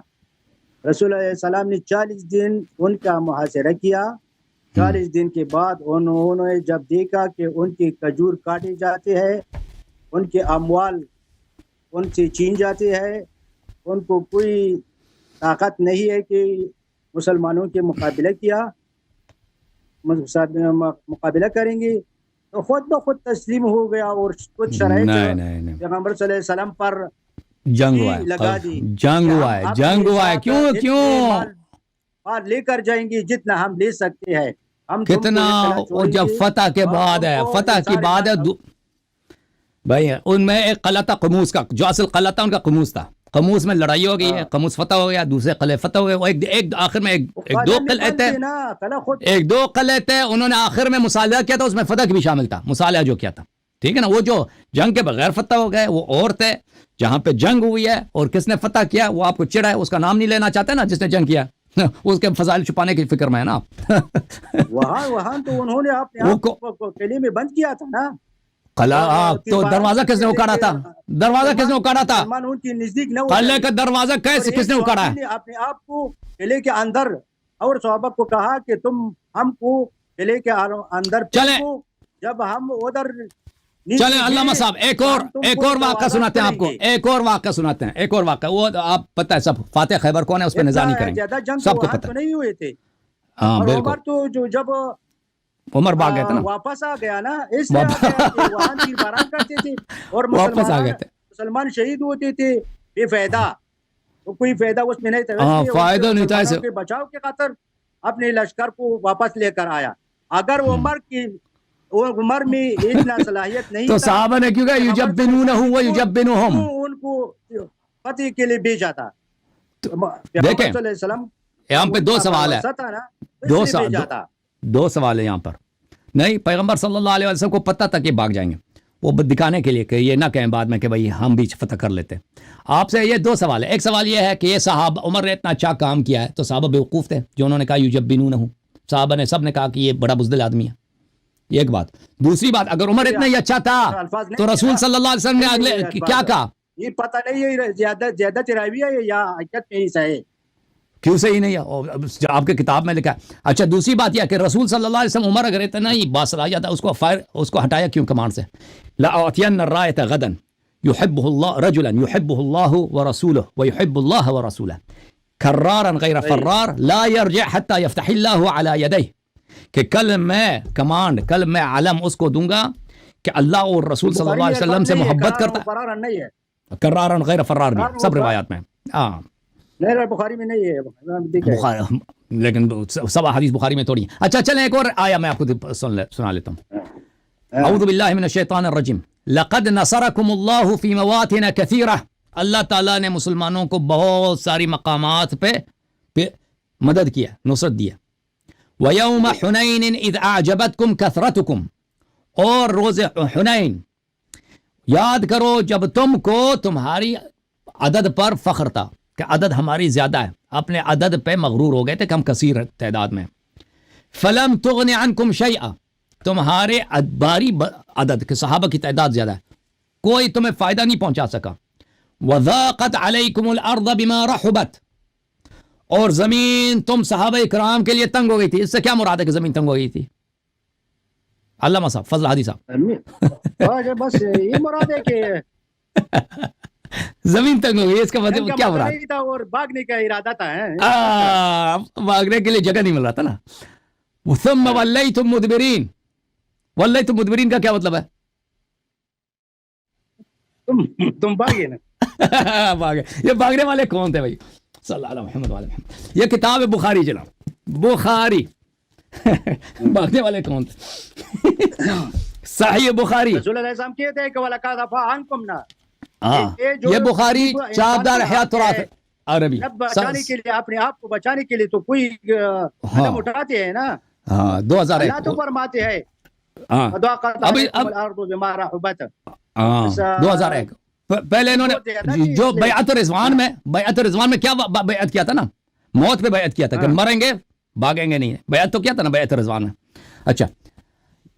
[SPEAKER 2] رسول علیہ السلام نے 40 دن ان کا محاصرہ کیا 40 دن کے بعد انہوں نے جب دیکھا کہ ان کے کھجور کاٹے جاتے ہیں ان کے اموال ان سے چھین جاتے ہیں ان کو کوئی طاقت نہیں ہے کہ مسلمانوں کے مقابلہ کریں گے تو خود بخود تسلیم ہو گیا اور کچھ شرائط پیغمبر صلی اللہ علیہ وسلم پر لگا دی
[SPEAKER 1] جنگ ہوا ہے کیوں
[SPEAKER 2] مال لے کر جائیں گے جتنا ہم لے سکتے ہیں ہم
[SPEAKER 1] کتنا اور جب فتح کے بعد ہے فتح کی بعد ہے بھائی ان میں ایک قلعہ تھا قموس کا جو اصل قلعہ تھا ان کا قموس تھا قموس میں لڑائی ہو گئی ہے قموس فتح ہو گیا دوسرے قلعے فتح ہو گئے ایک آخر میں ایک دو قلعے تھے انہوں نے آخر میں مصالحہ کیا تھا اس میں فتح بھی شامل تھا مصالحہ جو کیا تھا ٹھیک ہے نا وہ جو جنگ کے بغیر فتح ہو گئے وہ اور تھے جہاں پہ جنگ ہوئی ہے اور کس نے فتح کیا وہ آپ کو چڑھا ہے اس کا نام نہیں لینا چاہتے نا جس نے جنگ کیا اس کے فضائل چھپانے کی فکر میں ہے نا
[SPEAKER 2] وہاں تو انہوں نے اپنے آپ کو قلعے میں بند کیا تھا نا
[SPEAKER 1] تو دروازہ کس نے اکاڑا تھا قلعے کا دروازہ کس نے اکاڑا ہے
[SPEAKER 2] اپنے آپ کو قلعے کے اندر اور صحابہ کو کہا کہ تم ہم کو قلعے کے اندر
[SPEAKER 1] چلیں
[SPEAKER 2] جب ہم ادھر
[SPEAKER 1] چلیں علامہ صاحب ایک اور واقعہ سناتے ہیں آپ کو ایک اور واقعہ وہ آپ پتہ ہے سب فاتح خیبر کون ہے اس پہ نظر نہیں کریں گے سب کو پتہ
[SPEAKER 2] نہیں ہوئے تھے
[SPEAKER 1] ہاں بالکل
[SPEAKER 2] تو جو جب
[SPEAKER 1] عمر بھاگ گئے تھے نا
[SPEAKER 2] واپس آ گیا نا اس لیے وہاں تیرباران کرتے تھے اور
[SPEAKER 1] واپس آ گئے تھے
[SPEAKER 2] مسلمان شہید ہوتے تھے بے فائدہ تو کوئی فائدہ اس میں نہیں تھا
[SPEAKER 1] فائدہ نہیں تھا
[SPEAKER 2] اسے بچاؤ کے خاطر اپنے لشکر کو واپس لے کر آیا اگر عمر میں اتنا صلاحیت نہیں
[SPEAKER 1] تو صحابہ نے کیوں کہا یجبنونہ و یجبنہم
[SPEAKER 2] ان کو فتح کے لیے بھیجا تھا
[SPEAKER 1] دیکھیں یہاں پہ 2 سوال ہے دو سوال ہے یہاں پر. نہیں, پیغمبر صلی اللہ علیہ وسلم کو پتہ تھا کہ بھاگ جائیں گے, وہ دکھانے کے لیے کہ یہ نہ کہیں بعد میں کہ بھائی ہم بھی فتح کر لیتے. آپ سے یہ دو سوال ہے. ایک سوال یہ ہے کہ یہ صحابہ, عمر نے اتنا اچھا کام کیا ہے تو صحابہ بیوقوف تھے جو انہوں نے کہا یجبنونہ, صحابہ نے سب نے کہا کہ یہ بڑا بزدل آدمی ہے. یہ ایک بات. دوسری بات, اگر عمر اتنا ہی اچھا تھا تو رسول صلی اللہ علیہ وسلم نے اگلے کیا کہا؟
[SPEAKER 2] یہ پتہ نہیں ہے زیادہ چراوی ہے یا حقیقت میں ہی ہے.
[SPEAKER 1] کیوں صحیح نہیں ہے؟ آپ کے کتاب میں لکھا ہے. اچھا, دوسری بات یہ کہ رسول صلی اللہ علیہ وسلم, عمر اگر اتنا ہی باصلاحیت تھا اس کو ہٹایا کیوں کمان سے؟ لأعطین الرایۃ غدا یحبہ اللہ رجلا یحبہ اللہ ورسولہ ویحب اللہ ورسولہ کرارا غیر فرار لا یرجع حتی یفتح اللہ علی یدیہ, کہ کل میں علم اس کو دوں گا کہ اللہ اور رسول صلی اللہ علیہ وسلم سے محبت کرتا ہے. کرارا غیر فرار بھی سب روایات میں.
[SPEAKER 2] نہیں, بخاری میں نہیں ہے,
[SPEAKER 1] لیکن سب حدیث بخاری میں تھوڑی ہیں. اچھا چلیں ایک اور آیا میں آپ کو سنا لیتا ہوں. اعوذ باللہ من الشیطان الرجیم. لقد نصرکم اللہ فی مواطن کثیرہ, اللہ تعالیٰ نے مسلمانوں کو بہت ساری مقامات پہ مدد کیا, نصرت دیا. وَيَوْمَ حُنَيْنٍ اِذْ أَعْجَبَتْكُمْ كَثْرَتُكُمْ, اور روز حنین یاد کرو جب تم کو تمہاری عدد پر فخر تھا کہ عدد ہماری زیادہ ہے, اپنے عدد پہ مغرور ہو گئے تھے کہ ہم کثیر تعداد میں. فَلَمْ تُغْنِ عَنْكُمْ شَيْئًا, تمہارے باری عدد کہ صحابہ کی تعداد زیادہ ہے, کوئی تمہیں فائدہ نہیں پہنچا سکا. وَذَاقَتْ عَلَيْكُمُ الْأَرْضَ بِمَا رَحُبَتْ, اور زمین تم صحابہ اکرام کے لیے تنگ ہو گئی تھی. اس سے کیا مراد ہے کہ زمین تنگ ہو گئی تھی؟ علامہ صاحب, فضل ہادی صاحب,
[SPEAKER 2] بس یہ مراد ہے کہ
[SPEAKER 1] زمین تنگ ہو گئی, اس کا مطلب کیا مراد
[SPEAKER 2] تھا؟ اور بھاگنے کا ارادہ تھا,
[SPEAKER 1] بھاگنے کے لیے جگہ نہیں مل رہا تھا نا. ثم ولیتم مدبرین, ولیتم مدبرین کا کیا مطلب ہے؟
[SPEAKER 2] تم بھاگے نا.
[SPEAKER 1] بھاگے. یہ بھاگنے والے کون تھے بھائی؟ صلی اللہ علیہ محمد وعلی محمد. یہ کتاب ہے بخاری, جناب بخاری. بھاگنے والے کون تھے؟ صحیح بخاری.
[SPEAKER 2] رسول اللہ السلام کہتے ہیں کہ وَلَقَدْ عَفَا عَنْكُمْ نا.
[SPEAKER 1] یہ بخاری چابدار حیات تراث عربی.
[SPEAKER 2] بچانے کے لیے, اپنے آپ کو بچانے کے لیے تو کوئی قدم اٹھاتے ہیں نا.
[SPEAKER 1] 2001
[SPEAKER 2] اللہ تو فرماتے ہیں
[SPEAKER 1] ابھی 2001 پہلے انہوں نے جو بیعت رضوان میں کیا بیعت کیا تھا نا, موت پہ بیعت کیا تھا کہ مریں گے بھاگیں گے نہیں. بیعت تو کیا تھا نا بیعت رضوان میں. اچھا,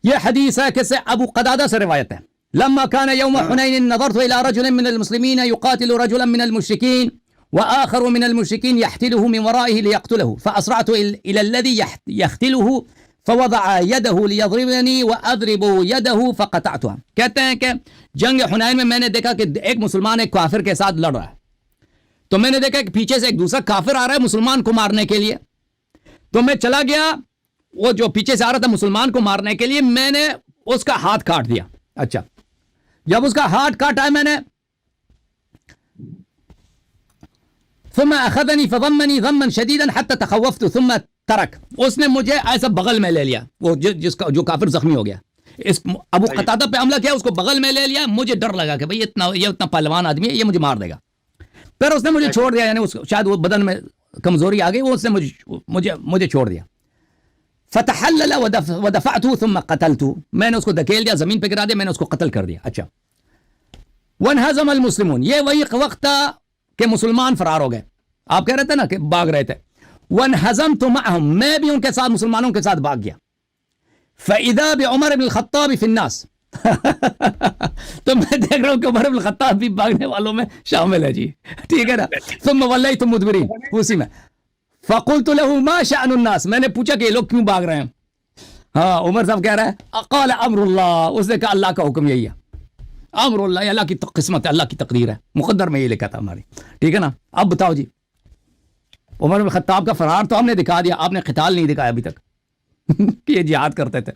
[SPEAKER 1] یہ حدیث ہے کس سے؟ ابو قتادہ سے روایت ہے. لما كان يوم حنين نظرت إلى رجل من المسلمين يقاتل رجلا من المشركين وآخر من المشركين يحتله من ورائه ليقتله فأسرعت إلى الذي يختله فوضع يده ليضربني وأضرب يده فقطعتها. کہتے ہیں کہ جنگ حنین میں میں نے دیکھا کہ ایک مسلمان ایک کافر کے ساتھ لڑ رہا ہے, تو میں نے دیکھا کہ پیچھے سے ایک دوسرا کافر آ رہا ہے مسلمان کو مارنے کے لیے, تو میں چلا گیا, وہ جو پیچھے سے آ رہا تھا مسلمان کو مارنے کے لیے, میں نے اس کا ہاتھ کاٹ دیا. اچھا, جب اس کا ہاتھ کاٹا ہے میں نے, ثم اخذني فضمني ضما شديدا حتى تخوفت ثم ترك, اس نے مجھے ایسا بغل میں لے لیا, وہ جس کا جو کافر زخمی ہو گیا, اس ابو قتادہ پہ حملہ کیا, اس کو بغل میں لے لیا. مجھے ڈر لگا کہ بھئی یہ اتنا پہلوان آدمی ہے, یہ مجھے مار دے گا. پھر اس نے مجھے چھوڑ دیا, یعنی شاید وہ بدن میں کمزوری آ گئی, وہ اس نے مجھے چھوڑ دیا. فتحلل ودفعته ثم قتلته, میں نے اس کو دھکیل دیا, زمین پہ گرا دیا, میں نے اس کو قتل کر دیا. اچھا, وانہزم المسلمون, یہ وہی وقت تھا کہ مسلمان فرار ہو گئے. آپ کہہ رہے تھے نا کہ بھاگ رہے تھے. وانہزمت معهم, میں بھی ان کے ساتھ مسلمانوں کے ساتھ بھاگ گیا. فاذا بعمر بن الخطاب فی الناس, تو میں دیکھ رہا ہوں کہ عمر بن الخطاب بھی بھاگنے والوں میں شامل ہے. جی ٹھیک ہے نا. ثم ولیتم مدبرین, اسی میں. فقلت له ما شأن الناس, میں نے پوچھا کہ یہ لوگ کیوں بھاگ رہے ہیں. ہاں, عمر صاحب کہہ رہا ہے قال امر اللہ, اس نے کہا اللہ کا حکم یہی ہے. امر اللہ, یہ اللہ کی قسمت ہے, اللہ کی تقدیر ہے, مقدر میں یہ لکھا تھا ہماری. ٹھیک ہے نا. اب بتاؤ جی, عمر بن خطاب کا فرار تو ہم نے دکھا دیا, آپ نے قتال نہیں دکھایا ابھی تک کہ یہ جہاد کرتے تھے.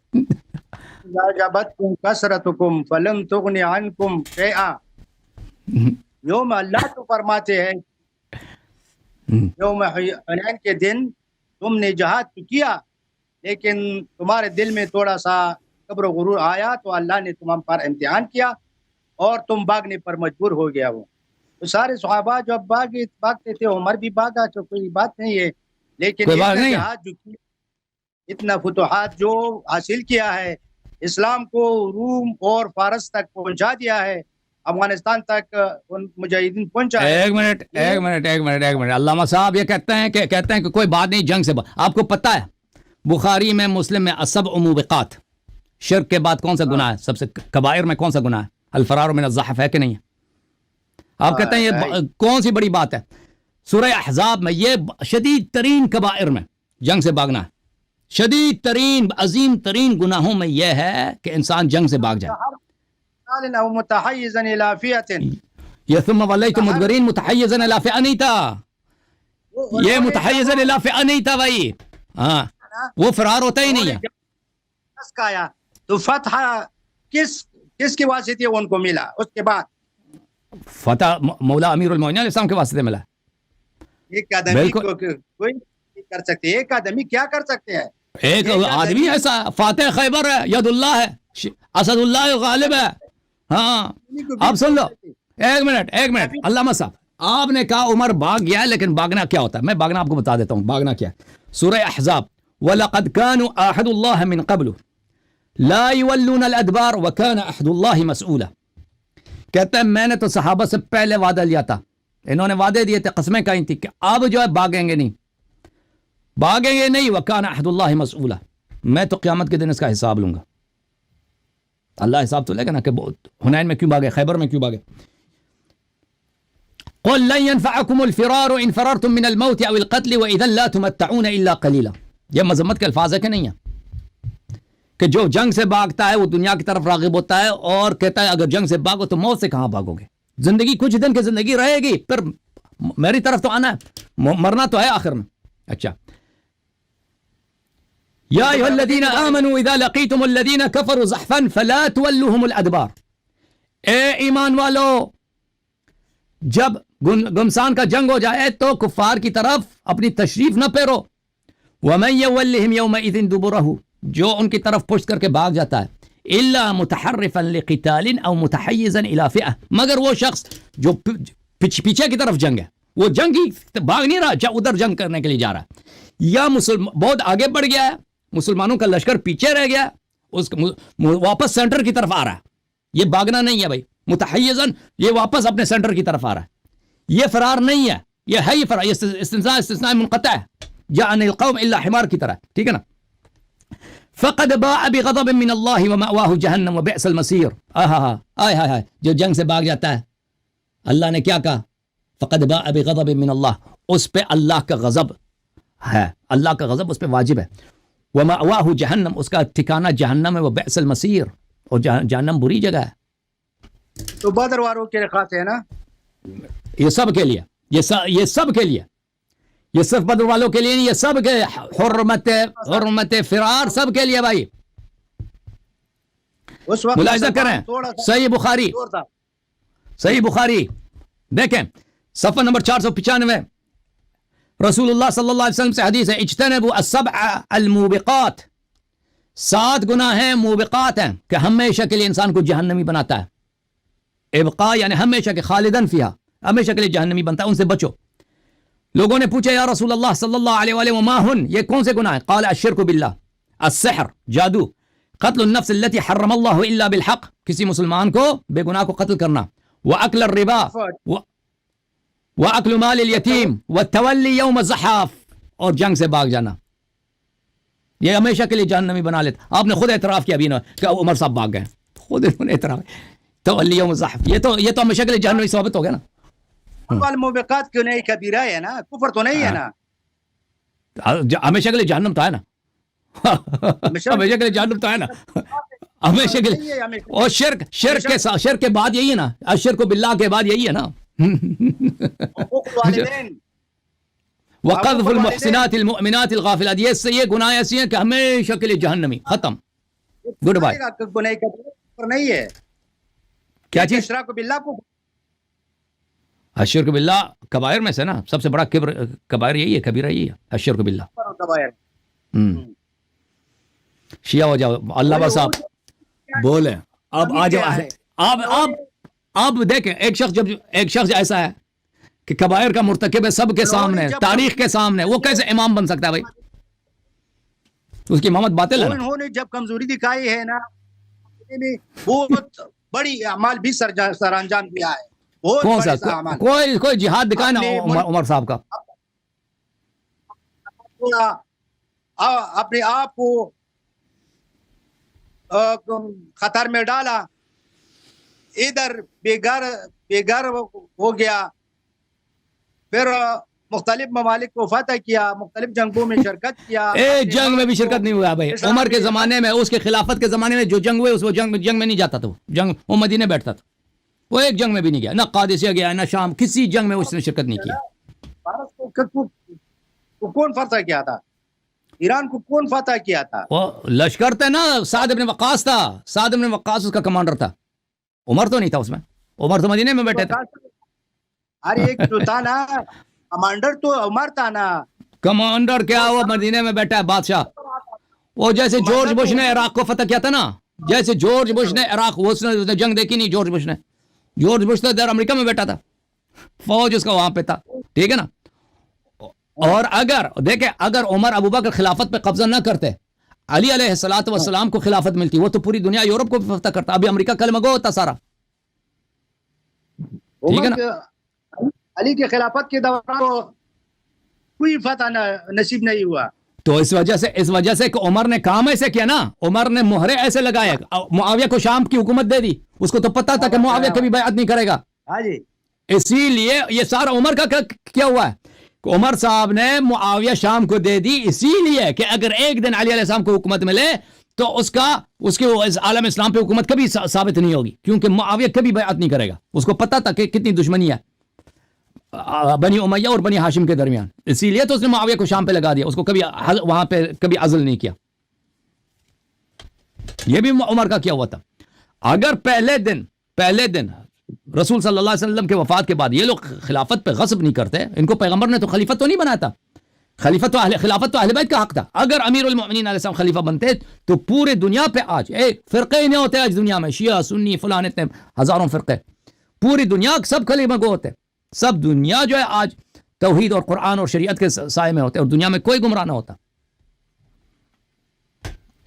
[SPEAKER 2] جابتکم کثرتکم فلم تغنی عنکم شیئا, یوم اللہ تو فرماتے ہیں یوم حنین کے دن تم نے جہاد تو کیا, لیکن تمہارے دل میں تھوڑا سا کبر و غرور آیا, تو اللہ نے تم پر امتحان کیا اور تم بھاگنے پر مجبور ہو گیا. وہ تو سارے صحابہ جو اب بھاگتے تھے, عمر بھی بھاگا, تو کوئی بات نہیں ہے, لیکن جہاد جو اتنا فتوحات جو حاصل کیا ہے, اسلام کو روم اور فارس تک پہنچا دیا ہے, افغانستان تک ان مجاہدین پہنچا ہے.
[SPEAKER 1] ایک منٹ علامہ صاحب یہ کہتے ہیں کہ کوئی بات نہیں جنگ سے آپ کو پتہ ہے بخاری میں مسلم میں السبع موبقات شرک کے بعد کون سا گناہ ہے سب سے کبائر میں کون سا گناہ ہے الفرار من الزحف ہے کہ نہیں ہے آپ کہتے ہیں یہ کون سی بڑی بات ہے سورہ احزاب میں یہ شدید ترین کبائر میں جنگ سے بھاگنا ہے شدید ترین عظیم ترین گناہوں میں یہ ہے کہ انسان جنگ سے بھاگ جائے
[SPEAKER 2] او متحیزا الی فئۃ
[SPEAKER 1] یہ ثم ولیتم مدبرین متحیزا الی فئہ نہیں تھا یہ متحیزا الی فئہ نہیں تھا بھائی ہاں وہ فرار ہوتا ہی نہیں ہے
[SPEAKER 2] تو فتح کس کے واسطے ان کو ملا اس کے بعد
[SPEAKER 1] فتح مولا امیر المومنین علیہ السلام کے واسطے ملا
[SPEAKER 2] ایک آدمی کو کوئی کر سکتے ایک آدمی کیا کر سکتے ہیں
[SPEAKER 1] ایک آدمی ایسا فاتح خیبر ہے ید اللہ ہے اسد اللہ غالب ہے ہاں آپ سن لو ایک منٹ علامہ صاحب آپ نے کہا عمر بھاگ گیا لیکن بھاگنا کیا ہوتا ہے میں بھاگنا آپ کو بتا دیتا ہوں بھاگنا کیا سورہ احزاب وَلَقَدْ كَانُوا عَاهَدُوا اللَّهَ مِنْ قَبْلُ لَا يُوَلُّونَ الْأَدْبَارَ وَكَانَ عَهْدُ اللَّهِ مَسْئُولًا کہتے ہیں میں نے تو صحابہ سے پہلے وعدہ لیا تھا انہوں نے وعدے دیے تھے قسمیں کہیں تھی کہ اب جو ہے بھاگیں گے نہیں وَكَانَ عَهْدُ اللَّهِ مَسْئُولًا میں تو قیامت کے دن اس کا حساب لوں گا اللہ حساب تو لے گا نا کہ حنین میں کیوں بھاگے خیبر میں کیوں بھاگے قُلْ لَنْ يَنْفَعَكُمُ الْفِرَارُ إِنْ فَرَرْتُمْ مِنَ الْمَوْتِ أَوِ الْقَتْلِ وَإِذًا لَا تُمَتَّعُونَ إِلَّا قَلِيلًا یہ مذمت کے الفاظ ہے کہ نہیں ہے کہ جو جنگ سے بھاگتا ہے وہ دنیا کی طرف راغب ہوتا ہے اور کہتا ہے اگر جنگ سے بھاگو تو موت سے کہاں بھاگو گے زندگی کچھ دن کی زندگی رہے گی پھر میری طرف تو آنا ہے مرنا تو ہے آخر میں اچھا یا ایھا الذین آمنوا اذا لقیتم الذین کفروا زحفا فلا تولوهم الادبار اے ایمان والو جب گمسان کا جنگ ہو جائے تو کفار کی طرف اپنی تشریف نہ پھیرو وَمَن يَوَلِّهِمْ يَوْمَئِذٍ دُبُرَهُ جو ان کی طرف پشت کر کے بھاگ جاتا ہے إِلَّا مُتَحَرِّفًا لِقِتَالٍ أَوْ مُتَحَيِّزًا إِلَى فِئَةٍ مگر وہ شخص جو پیچھے کی طرف جنگ ہے وہ جنگ ہی بھاگ نہیں رہا ادھر جنگ کرنے کے لیے جا رہا ہے یا بہت آگے بڑھ گیا ہے مسلمانوں کا لشکر پیچھے رہ گیا اس واپس سینٹر کی طرف آ رہا ہے یہ بھاگنا نہیں ہے بھائی متحیزن یہ واپس اپنے سینٹر کی طرف آ رہا ہے یہ فرار نہیں ہے یہ ہے فرار یہ استثناء منقطع ہے جاء القوم الا حمار کی طرح ٹھیک ہے نا فقد باء بغضب من الله ومأواه جهنم وبئس المصير ہائے جو جنگ سے بھاگ جاتا ہے اللہ نے کیا کہا فقد باء بغضب من الله اس پہ اللہ کا غضب ہے اللہ کا غضب اس پہ واجب ہے ومأواه جہنم اس کا ٹھکانہ جہنم ہے وبئس المصير اور جہنم بری جگہ ہے
[SPEAKER 2] تو بدر والوں کے لیے خاص ہے نا
[SPEAKER 1] یہ سب کے لیے یہ سب کے لیے یہ صرف بدر والوں کے لیے نہیں یہ سب کے حرمت فرار سب کے لیے بھائی ملاحظہ کریں صحیح بخاری دیکھیں صفحہ نمبر 495 رسول اللہ صلی اللہ علیہ وسلم سے حدیث ہے اجتنبوا السبع الموبقات 7 گناہ ہیں موبقات ہیں کہ ہمیشہ کے لیے انسان کو جہنمی بناتا ہے ابقاء یعنی ہمیشہ کے خالدن فیہا ہمیشہ کے لیے جہنمی بنتا ہے ان سے بچو لوگوں نے پوچھا یا رسول اللہ صلی اللہ علیہ وآلہ وما ہن یہ کون سے گناہ ہیں قال الشرک باللہ السحر جادو قتل النفس التي حرم اللہ الا بالحق کسی مسلمان کو بے گناہ کو قتل کرنا واکل الربا واکل مال الیتیم والتولی یوم الزحاف اور جنگ سے بھاگ جانا یہ ہمیشہ کے لیے جہنمی بنا لیتا آپ نے خود اعتراف کیا ابھی نا کہ عمر صاحب بھاگ گئے خود انہوں نے اعتراف تولی یوم الزحاف یہ تو ہمیشہ کے لیے جہنمی ثابت ہو گیا نا
[SPEAKER 2] الموبقات کیوں نہیں کبیرہ ہے نا کفر تو نہیں ہے نا
[SPEAKER 1] ہمیشہ کے لیے جہنم تو ہے نا ہمیشہ کے لیے جہنم تو ہے نا ہمیشہ کے لیے اور شرک کے بعد یہی ہے نا الشرک باللہ کے بعد یہی ہے نا وقذف المحسنات المؤمنات الغافلات یہ گناہ ایسی ہیں کہ ہمیشہ کے لیے جہنمی ختم گڈ بائے
[SPEAKER 2] نہیں ہے
[SPEAKER 1] کیا چیز
[SPEAKER 2] اشراک باللہ کو
[SPEAKER 1] الشرک باللہ کبائر میں سے نا سب سے بڑا کبائر یہی ہے کبیرہ یہی ہے الشرک باللہ شیعہ ہو جاؤ اللہ بس آپ بولیں اب آ جاؤ آپ دیکھیں ایک شخص ایسا ہے کہ کبائر کا مرتکب ہے سب کے سامنے تاریخ کے سامنے وہ کیسے امام بن سکتا ہے بھائی اس کی امامت باطل ہے نا.
[SPEAKER 2] انہوں نے جب کمزوری دکھائی ہے نا بہت بڑی اعمال بھی سر انجام دیا ہے. بہت
[SPEAKER 1] کون
[SPEAKER 2] بڑے
[SPEAKER 1] سا
[SPEAKER 2] اعمال.
[SPEAKER 1] کوئی جہاد دکھائے نا عمر صاحب کا.
[SPEAKER 2] اپنے آپ کو خطر میں ڈالا, ادھر بے گھر ہو گیا, پھر مختلف ممالک کو فتح کیا, مختلف جنگوں میں شرکت کیا.
[SPEAKER 1] ایک جنگ میں بھی شرکت نہیں ہوا بھائی. عمر کے زمانے میں, اس کے خلافت کے زمانے میں جو جنگ ہوئے اس وہ جنگ میں نہیں جاتا تھا. وہ مدینے بیٹھتا تھا. وہ ایک جنگ میں بھی نہیں گیا, نہ قادسیہ گیا نہ شام, کسی جنگ میں اس نے شرکت نہیں کیا.
[SPEAKER 2] بھارت کو کون فتح کیا تھا؟ ایران کو کون فتح کیا تھا؟
[SPEAKER 1] وہ لشکر تھا نا, سعد بن وقاص تھا. سعد بن وقاص اس کا کمانڈر تھا. عمر تو نہیں تھا اس میں. عمر تو مدینے میں بیٹھے تھے.
[SPEAKER 2] ارے ایک جو تھا نا کمانڈر تو عمر تھا نا.
[SPEAKER 1] کمانڈر کیا, وہ مدینے میں بیٹھا ہے بادشاہ. وہ جیسے جارج بش نے عراق کو فتح کیا تھا نا, جیسے جارج بش نے عراق, اس نے جنگ دیکھی نہیں جارج بش نے. جارج بش تو امریکہ میں بیٹھا تھا, فوج اس کا وہاں پہ تھا. ٹھیک ہے نا. اور اگر عمر ابوبکر خلافت پہ قبضہ نہ کرتے, علی علیہ الصلوۃ والسلام کو خلافت ملتی, وہ تو پوری دنیا یورپ کو فتح کرتا. ابھی امریکہ کلمہ گو ہوتا سارا. ٹھیک ہے نا.
[SPEAKER 2] علی کے خلافت کے دوران کوئی فتح نصیب نہیں ہوا.
[SPEAKER 1] تو اس وجہ سے کہ عمر نے کام ایسے کیا نا, عمر نے مہرے ایسے لگائے, معاویہ کو شام کی حکومت دے دی. اس کو تو پتا تھا کہ معاویہ کبھی بیعت نہیں کرے گا. اسی لیے یہ سارا عمر کا کیا ہوا ہے. عمر صاحب نے معاویہ شام کو دے دی اسی لیے کہ اگر ایک دن علی علیہ السلام کو حکومت ملے تو اس کے عالم اسلام پہ حکومت کبھی ثابت نہیں ہوگی, کیونکہ معاویہ کبھی بیعت نہیں کرے گا. اس کو پتا تھا کہ کتنی دشمنی ہے بنی امیہ اور بنی ہاشم کے درمیان. اسی لیے تو اس نے معاویہ کو شام پہ لگا دیا. اس کو کبھی وہاں پہ کبھی عزل نہیں کیا. یہ بھی عمر کا کیا ہوا تھا. اگر پہلے دن رسول صلی اللہ علیہ وسلم کے وفات کے بعد یہ لوگ خلافت پہ غصب نہیں کرتے, ان کو پیغمبر نے تو خلیفت تو نہیں بنایا تھا. خلافت تو اہل بیت کا حق تھا. اگر امیر المؤمنین علیہ السلام خلیفہ بنتے تو پورے دنیا پہ آج ایک فرقے نہیں ہوتے. آج دنیا میں شیعہ سنی فلان اتنے ہزاروں فرقے, پوری دنیا سب خلیفہ گو ہوتے. سب دنیا جو ہے آج توحید اور قرآن اور شریعت کے سائے میں ہوتے, اور دنیا میں کوئی گمراہ نہ ہوتا.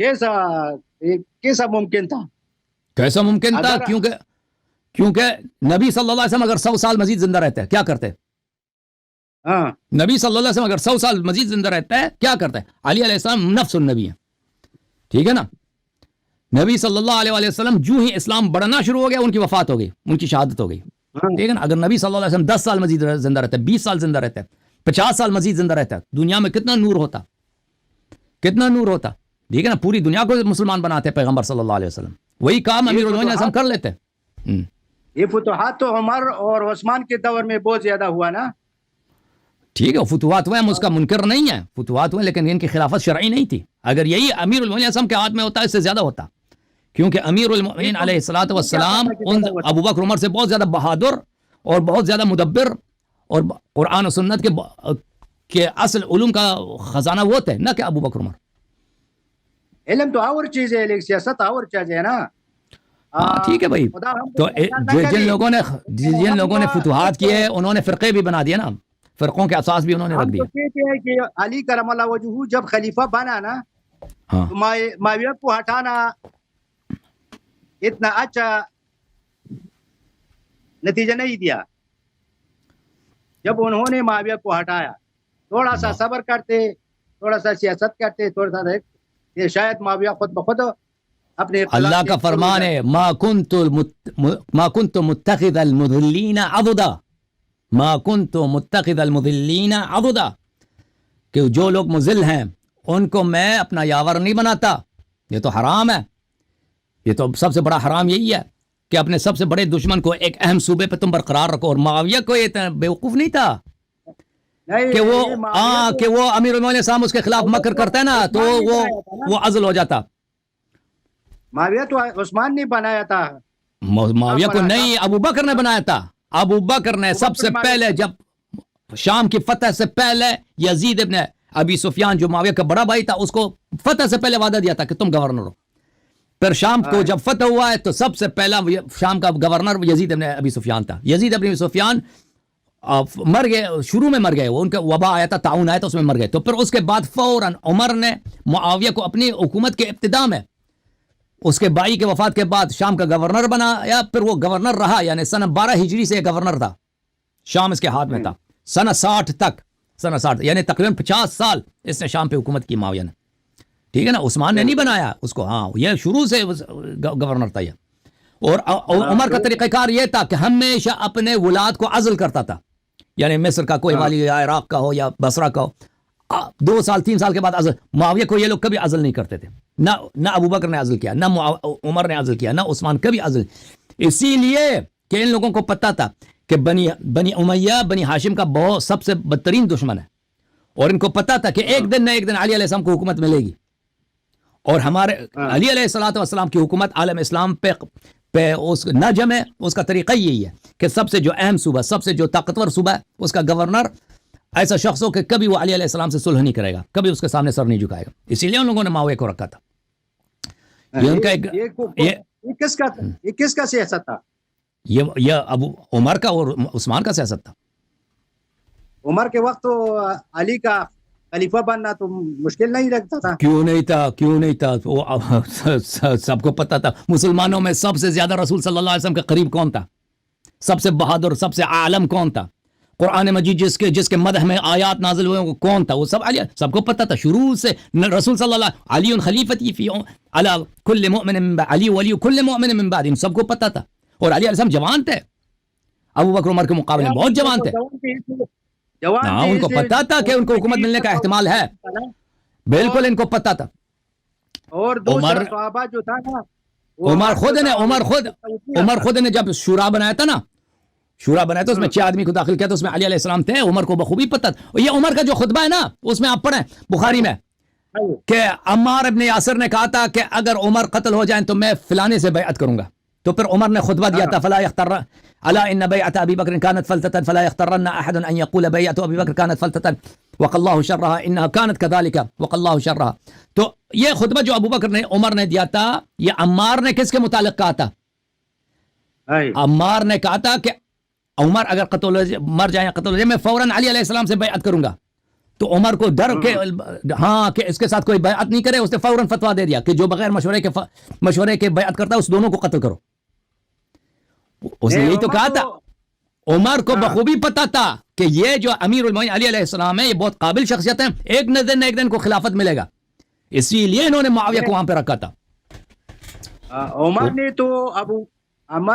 [SPEAKER 2] کیسا ممکن تھا؟
[SPEAKER 1] کیسا ممکن تھا؟ کیونکہ نبی صلی اللہ علیہ وسلم اگر 100 سال مزید زندہ رہتے کیا کرتے؟ نبی صلی اللہ علیہ وسلم اگر 100 سال مزید زندہ رہتا ہے کیا کرتا ہے؟ علی علیہ السلام نفس النبی ہے. ٹھیک ہے نا. نبی صلی اللہ علیہ وسلم جو ہی اسلام بڑھنا شروع ہو گیا ان کی وفات ہو گئی, ان کی شہادت ہو گئی. ٹھیک ہے نا. اگر نبی صلی اللہ علیہ وسلم 10 سال مزید زندہ رہتا ہے, 20 سال زندہ رہتا ہے, 50 سال مزید زندہ رہتا ہے, دنیا میں کتنا نور ہوتا. ٹھیک ہے نا. پوری دنیا کو مسلمان بناتے ہیں پیغمبر صلی اللہ علیہ وسلم. وہی کام امیر المومنین ہم کر لیتے.
[SPEAKER 2] یہ فتوحات تو عمر اور عثمان کے دور میں بہت زیادہ ہوا نا.
[SPEAKER 1] ٹھیک ہے, فتوحات ہوئے, ہم اس کا منکر نہیں ہے, فتوحات ہوئے, لیکن ان کی خلافت شرعی نہیں تھی. اگر یہی امیر المومنین کے ہاتھ میں ہوتا اس سے زیادہ ہوتا, کیونکہ امیر المؤمنین علیہ الصلوۃ والسلام ابو بکر عمر سے بہت زیادہ بہادر اور بہت زیادہ مدبر, اور قرآن و سنت کے اصل علوم کا خزانہ وہ تھے نہ کہ ابو بکر عمر.
[SPEAKER 2] علم تو اور چیز ہے, سیاست اور چیز ہے نا.
[SPEAKER 1] ٹھیک ہے بھائی. تو جن لوگوں نے فتوحات کیے انہوں نے فرقے بھی بنا دیے نا, فرقوں کے اساس بھی انہوں نے رکھ دیے.
[SPEAKER 2] کہتے ہیں کہ علی کرم اللہ وجہہ جب خلیفہ بنا نا تو معاویہ کو ہٹانا اتنا اچھا نتیجہ نہیں دیا. جب انہوں نے معاویہ کو ہٹایا, تھوڑا سا صبر کرتے, تھوڑا سا سیاست کرتے, تھوڑا سا یہ شاید معاویہ خود بخود اپنے
[SPEAKER 1] اللہ کا فرمان ہے ما كنت متخذ المضلین عضدا, ما كنت متخذ المضلین عضدا, کہ جو لوگ مضل ہیں ان کو میں اپنا یاور نہیں بناتا. یہ تو حرام ہے. یہ تو سب سے بڑا حرام یہی ہے کہ اپنے سب سے بڑے دشمن کو ایک اہم صوبے پہ تم برقرار رکھو. اور معاویہ کو یہ بیوقوف نہیں تھا کہ وہ امیر المومنین صاحب اس کے خلاف مکر کرتا ہے نا تو وہ عزل ہو جاتا.
[SPEAKER 2] معاویہ تو عثمان نے بنایا تھا,
[SPEAKER 1] معاویہ کو نہیں, ابو بکر نے بنایا تھا. ابو بکر نے سب سے پہلے, جب شام کی فتح سے پہلے, یزید ابن ابی سفیان جو معاویہ کا بڑا بھائی تھا اس کو فتح سے پہلے وعدہ دیا تھا کہ تم گورنر ہو. پھر شام کو جب فتح ہوا ہے تو سب سے پہلا شام کا گورنر یزید ابن ابی سفیان تھا. یزید ابن ابی سفیان مر گئے, شروع میں مر گئے, وہ ان کا وبا آیا تھا, تعاون آیا تھا, اس میں مر گئے. تو پھر اس کے بعد فوراً عمر نے معاویہ کو اپنی حکومت کے ابتدا میں اس کے بھائی کے وفات کے بعد شام کا گورنر بنایا. پھر وہ گورنر رہا, یعنی سن 12 ہجری سے گورنر تھا, شام اس کے ہاتھ میں تھا سن 60 تک, سن 60 یعنی تقریباً 50 سال اس نے شام پہ حکومت کی معاویہ نے. ٹھیک ہے نا, عثمان نے نہیں بنایا اس کو, ہاں یہ شروع سے گورنر تھا یہ. اور عمر کا طریقہ کار یہ تھا کہ ہمیشہ اپنے ولاد کو عزل کرتا تھا, یعنی مصر کا کوئی والی یا عراق کا ہو یا بصرہ کا ہو, 2 سال 3 سال کے بعد عزل. معاویہ کو یہ لوگ کبھی عزل نہیں کرتے تھے, نہ ابو بکر نے عزل کیا, نہ عمر نے عزل کیا, نہ عثمان کبھی عزل. اسی لیے کہ ان لوگوں کو پتہ تھا کہ بنی امیہ بنی ہاشم کا بہت سب سے بدترین دشمن ہے, اور ان کو پتہ تھا کہ ایک دن نہ ایک دن علی علیہ السلام کو حکومت ملے گی, اور ہمارے علی علیہ السلام کی حکومت عالم اسلام پہ اس نہ جمے. اس کا طریقہ یہی ہے کہ سب سے جو اہم صوبہ, سب سے جو طاقتور صوبہ ہے, اس کا گورنر ایسا شخص ہو کہ کبھی وہ علی علیہ السلام سے صلح نہیں کرے گا, کبھی اس کے سامنے سر نہیں جھکائے گا. اسی لیے ان لوگوں نے معاویہ کو رکھا تھا. یہ ان کا
[SPEAKER 2] یہ کس کا سیاست تھا؟
[SPEAKER 1] یہ ابو عمر کا اور عثمان کا سیاست تھا.
[SPEAKER 2] عمر کے وقت تو علی کا خلیفہ بننا تو مشکل نہیں لگتا تھا.
[SPEAKER 1] کیوں نہیں تھا وہ سب کو پتا تھا. مسلمانوں میں سب سے زیادہ رسول صلی اللہ علیہ وسلم کے قریب کون تھا, سب سے بہادر, سب سے عالم کون تھا, قرآن مجید جس کے مدح میں آیات نازل ہوئے وہ کون تھا, وہ سب کو پتا تھا شروع سے. رسول صلی اللہ علی خلیفتی فی علی کل مؤمن من بعد, علی ولی کل مؤمن من بعد, ان سب کو پتا تھا. اور علی علیہ السلام جوان تھے, ابو بکر عمر کے مقابلے میں بہت جوان تھے. ہاں ان کو پتا تھا کہ ان کو حکومت ملنے کا احتمال ہے, بالکل ان کو پتا تھا.
[SPEAKER 2] اور دوسرا صحابہ جو تھا نا,
[SPEAKER 1] عمر خود نے جب شورا بنایا تھا نا, اس میں 6 آدمی کو داخل کیا, تو اس میں علی علیہ السلام تھے. عمر کو بخوبی پتا تھا. یہ عمر کا جو خطبہ ہے نا, اس میں آپ پڑھیں بخاری میں کہ عمار ابن یاسر نے کہا تھا کہ اگر عمر قتل ہو جائیں تو میں فلانے سے بیعت کروں گا. تو پھر عمر نے خطبہ دیا تھا, فلا يختر الا ان بیعت ابی بکر كانت فلتة فلا يخترن احد ان يقول بیعت ابی بکر كانت فلتة وقى الله شرها انها كانت كذلك وقى الله شرها. تو یہ خطبہ جو ابو بکر نے عمر نے دیا تھا, یہ عمار نے کس کے متعلق کہا تھا؟ عمار نے کہا تھا کہ عمر اگر قتل مر جائیں قتل ہو جائے میں فوراً علی علیہ السلام سے بیعت کروں گا. تو عمر کو ڈر کے ہاں کہ اس کے ساتھ کوئی بیعت نہیں کرے, اس نے فوراً فتویٰ دے دیا کہ جو بغیر مشورے کے بیعت کرتا ہے اس دونوں کو قتل کرو. اس نے یہی تو کہا تھا. عمر کو بخوبی پتا تھا کہ یہ جو امیر المومنین علی علیہ السلام ہے یہ بہت قابل شخصیت ہے, ایک دن کو خلافت ملے گا, اسی لیے انہوں نے معاویہ کو وہاں پہ رکھا تھا.
[SPEAKER 2] عمر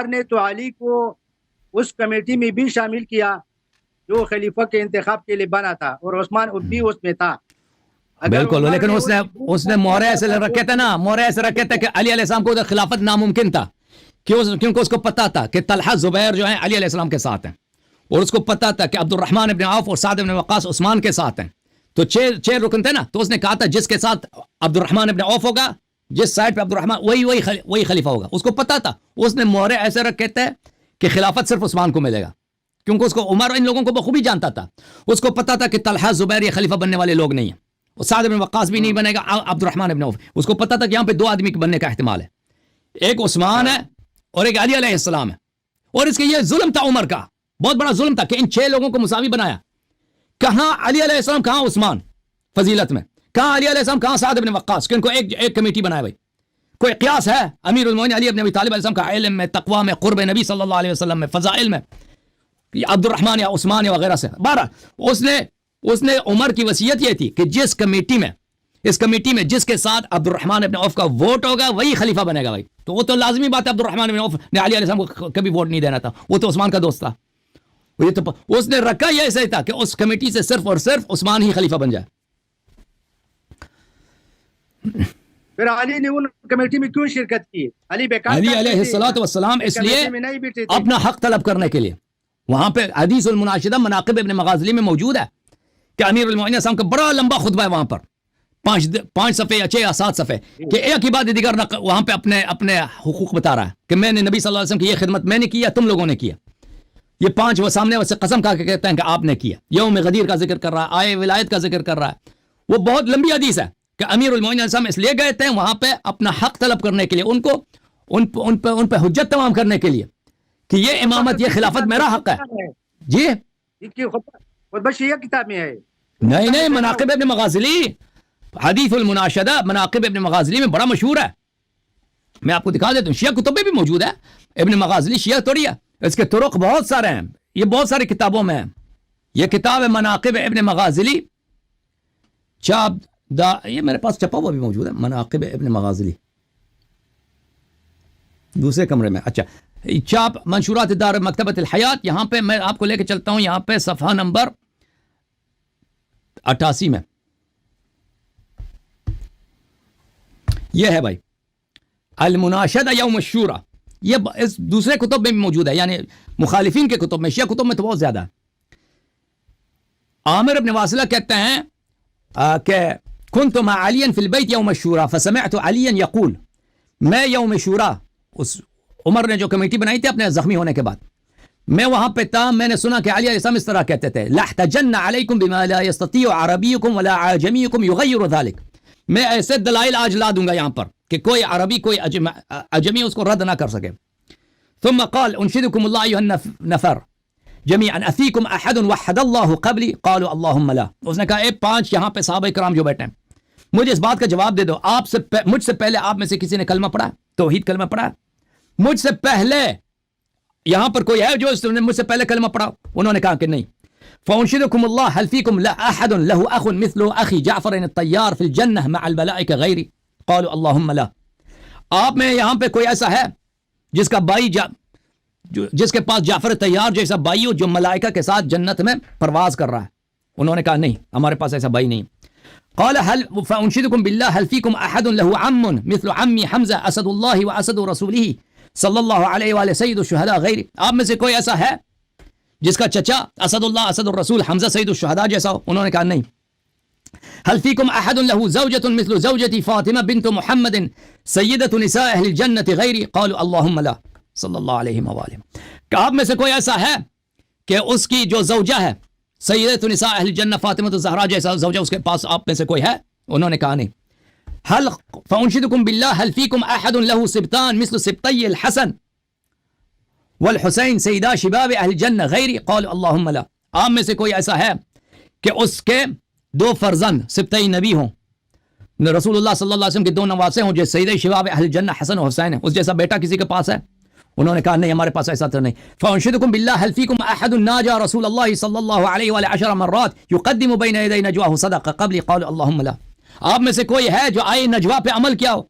[SPEAKER 2] نے تو علی کو اس کمیٹی میں بھی شامل کیا جو خلیفہ کے انتخاب کے لیے بنا تھا, اور عثمان بھی اس میں تھا.
[SPEAKER 1] بالکل, لیکن اس نے مہرے ایسے رکھے تھے نا, مہرے ایسے رکھے تھے کہ علی علیہ السلام کو خلافت ناممکن تھا, کیونکہ اس کو پتا تھا کہ طلحہ زبیر جو ہیں علی علیہ السلام کے ساتھ ہیں, اور اس کو پتا تھا کہ عبد الرحمن ابن عوف اور سعد ابن وقاص عثمان کے ساتھ ہیں. تو 6 رکن تھے نا, تو اس نے کہا تھا جس کے ساتھ عبد الرحمن ابن عوف ہوگا, جس سائڈ پہ عبد الرحمن وہی خلیفہ ہوگا. اس کو پتا تھا, اس نے مہرے ایسے رکھے تھے کہ خلافت صرف عثمان کو ملے گا, کیونکہ اس کو عمر ان لوگوں کو بخوبی جانتا تھا. اس کو پتا تھا کہ طلحہ زبیر یہ خلیفہ بننے والے لوگ نہیں ہیں, اور سعد ابن وقاص بھی نہیں بنے گا, عبد الرحمن ابن عوف. اس کو پتا تھا کہ یہاں پہ 2 آدمی بننے کا احتمال ہے, ایک عثمان ہے اور ایک علی علیہ السلام ہے. اور اس کے یہ ظلم تھا, عمر کا بہت بڑا ظلم تھا کہ ان 6 لوگوں کو مساوی بنایا. کہاں علی علیہ السلام, کہاں عثمان فضیلت میں, کہاں علی علیہ السلام, کہاں سعد ابن وقاص, کہ ان کو ایک کمیٹی بنائے. بھائی کوئی قیاس ہے امیر المومنین علی ابن ابی طالب علیہ السلام کا علم میں, تقوی میں, قرب نبی صلی اللہ علیہ وسلم میں, فضائل میں, عبد الرحمن یا عثمان یا وغیرہ سے. 12 اس نے عمر کی وصیت یہ تھی کہ جس کمیٹی میں, اس کمیٹی میں جس کے ساتھ عبد الرحمن ابن عوف کا ووٹ ہوگا وہی خلیفہ بنے گا. بھائی تو وہ تو لازمی بات ہے, عبد الرحمن ابن عوف نے علی علیہ السلام کو کبھی ووٹ نہیں دینا تھا, وہ تو عثمان کا دوست تھا. یہ تو اس نے رکھا یہ ایسا ہی تھا کہ اس کمیٹی سے صرف اور صرف عثمان ہی خلیفہ بن جائے.
[SPEAKER 2] پھر علی نے ان کمیٹی میں کیوں شرکت کی؟ علی
[SPEAKER 1] علیہ السلام اس لیے اپنا حق طلب کرنے کے لیے. وہاں پہ حدیث المناشدہ مناقب ابن مغازلی میں موجود ہے کہ امیر المومنین السلام کا بڑا لمبا خطبہ ہے وہاں پر, 5 صفحے یا 6 یا 7 صفحے, کہ ایک ہی بات دیگر وہاں پہ اپنے حقوق بتا رہا ہے کہ میں نے نبی صلی اللہ علیہ وسلم کی یہ خدمت میں نے کی یا تم لوگوں نے کیا. یہ 5 وہ سامنے سے قسم کھا کے کہتے ہیں کہ آپ نے کیا. یوم غدیر کا ذکر کر رہا ہے, آئے ولایت کا ذکر کر رہا ہے. وہ بہت لمبی حدیث ہے کہ امیر المومنین السلام اس لیے گئے تھے وہاں پہ اپنا حق طلب کرنے کے لیے, ان پہ حجت تمام کرنے کے لیے کہ یہ امامت, یہ خلافت میرا حق ہے. جی
[SPEAKER 2] یہ کہ خطبہ شیعہ کتاب میں ہے.
[SPEAKER 1] نہیں مناقب ابن مغازلی، حدیث المناشدہ مناقب ابن مغازلی میں بڑا مشہور ہے. میں آپ کو دکھا دیتا ہوں، شیعہ کتب میں بھی موجود ہے. ابن مغازلی شیعہ توڑی ہے، اس کے طرق بہت سارے ہیں، یہ بہت ساری کتابوں میں ہے. یہ کتاب ہے مناقب ابن مغازلی، یہ میرے پاس چھپا ہوا بھی موجود ہے، مناقب ابن مغازلی دوسرے کمرے میں. اچھا، چاپ منشورات دار مکتبۃ الحیات. یہاں پہ میں آپ کو لے کے چلتا ہوں، یہاں پہ صفحہ نمبر 88 میں یہ ہے بھائی، المناشدہ یوم الشورى. یہ اس دوسرے کتب میں بھی موجود ہے، یعنی مخالفین کے کتب میں، شیعہ کتب میں تو بہت زیادہ ہے. عامر بن واصلہ کہتے ہیں کہ كنت مع علي في البيت يوم الشورى فسمعت عليا يقول، میں یوم شورا، اس عمر نے جو کمیٹی بنائی تھی اپنے زخمی ہونے کے بعد، میں وہاں پہ تھا، میں نے سنا کہ علی علیہ السلام اس طرح کہتے تھے، لَحْتَجَنَّ عَلَيْكُمْ بِمَا لَا يَسْتَطِيعُ عَرَبِيُّكُمْ وَلَا عَجَمِيُّكُمْ يُغَيِّرُ ذَلِكَ. میں ایسے دلائل آج لا دوں گا یہاں پر کہ کوئی عربی کوئی عجمی اس کو رد نہ کر سکے. ثم قال انشدكم الله ايها النفر جميعا افيكم احد وحد الله قبلي قالوا اللهم لا. اس نے کہا اے 5 یہاں پہ صحابہ کرام جو بیٹھے ہیں، مجھے اس بات کا جواب دے دو، آپ سے مجھ سے پہلے آپ میں سے کسی نے کلمہ پڑھا، توحید کلمہ پڑھا؟ مجھ سے پہلے یہاں پر کوئی ہے جو مجھ سے پہلے کلمہ پڑھا؟ انہوں نے کہا کہ نہیں. فانشدكم الله هل فيكم لا احد له اخ مثل اخي جعفر الطيار في الجنه مع الملائكه غيري قالوا اللهم لا. آپ میں یہاں پہ کوئی ایسا ہے جس کا بھائی جس کے پاس جعفر طیار جیسا بھائی ہو جو ملائکہ کے ساتھ جنت میں پرواز کر رہا ہے؟ انہوں نے کہا نہیں، ہمارے پاس ایسا بھائی نہیں. قال هل فانشدكم بالله هل فيكم احد له عم مثل عمي حمزه اسد الله واسد رسوله صلی اللہ علیہ وآلہ سید الشہداء غیری. آپ میں سے کوئی ایسا ہے جس کا چچا اسد اللہ اسد الرسول حمزہ سید الشہداء جیسا ہو؟ انہوں نے کہا نہیں. هل فيكم احد له زوجة مثل زوجتي فاطمة بنت محمد سیدة نساء اہل الجنة غیری قالوا اللهم لا صلی اللہ علیہ وآلہ. کہ آپ میں سے کوئی ایسا ہے کہ اس کی جو زوجہ ہے سیدة نساء اہل الجنہ فاطمہ الزہرا جیسا زوجہ اس کے پاس آپ میں سے کوئی ہے؟ انہوں نے کہا نہیں. هل فانشدكم بالله هل فيكم احد له سبطان مثل سبطي الحسن والحسین سیدا شباب اہل الجنہ غیری قالوا اللهم لا. آپ میں سے کوئی ایسا ہے کہ اس کے 2 فرزند سبطی نبی ہوں، رسول اللہ صلی اللہ علیہ وسلم کے 2 نواسے ہوں جو سیدہ شباب اہل الجنہ حسن و حسین ہیں، اس جیسا بیٹا کسی کے پاس ہے؟ انہوں نے کہا نہیں، ہمارے پاس ایسا تو نہیں. فانشدكم بالله هل فيكم احد ناجى رسول الله صلی اللہ علیہ وآلہ 10 مرات يقدم بين يدي نجواه صدقه قبل قالوا اللهم لا. آپ میں سے کوئی ہے جو آئے نجوا پہ عمل کیا ہو؟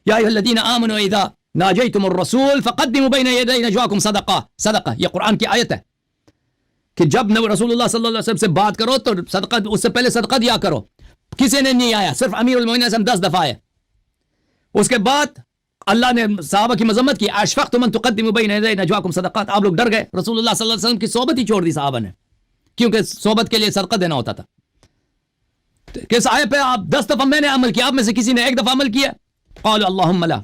[SPEAKER 1] یا ایھا الذین آمنوا اذا ناجیتم الرسول فقدموا بین یدی نجواکم صدقہ. یہ قرآن کی آیت ہے کہ جب رسول اللہ صلی اللہ علیہ وسلم سے بات کرو تو صدقہ، اس سے پہلے صدقہ دیا کرو. کسی نے نہیں آیا، صرف امیر المومنین سے 10 دفعہ ہے. اس کے بعد اللہ نے صحابہ کی مذمت کی، اشفقتم ان تقدموا بین یدی نجواکم صدقات. آپ لوگ ڈر گئے، رسول اللہ صلی اللہ علیہ وسلم کی صحبت ہی چھوڑ دی صحابہ نے، کیونکہ صحبت کے لیے صدقہ دینا ہوتا تھا. کس آیت پہ آپ 10 دفعہ میں نے عمل کیا، آپ میں سے کسی نے 1 دفعہ عمل کیا؟ قالوا اللهم لا.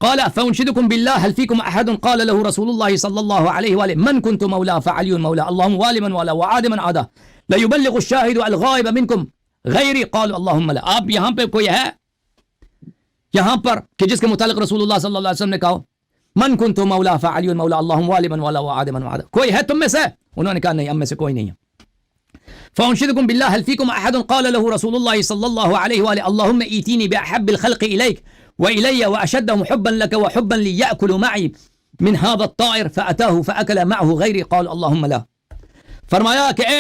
[SPEAKER 1] قال فانشدكم بالله هل فيكم احد قال له رسول الله صلى الله عليه واله من كنت مولاه فعلي مولاه اللهم والي من والاه وعاد من عاداه لا يبلغ الشاهد الغائب منكم غيري قالوا اللهم لا. آپ یہاں پہ کوئی ہے یہاں پر کہ جس کے متعلق رسول اللہ صلی اللہ علیہ وسلم نے کہا من كنت مولاه فعلي مولاه اللهم والي من والاه وعاد من عاداه؟ کوئی ہے تم میں سے؟ انہوں نے کہا نہیں، ہم میں سے کوئی نہیں ہے. فانشدكم بالله هل فيكم احد قال له رسول الله صلى الله عليه واله اللهم ائتني باحب الخلق اليك والي واشدهم حبا لك وحبا لي ياكل معي من هذا الطائر فاتاه فاكل معه غيري قال اللهم لا. فرمایا کہ اے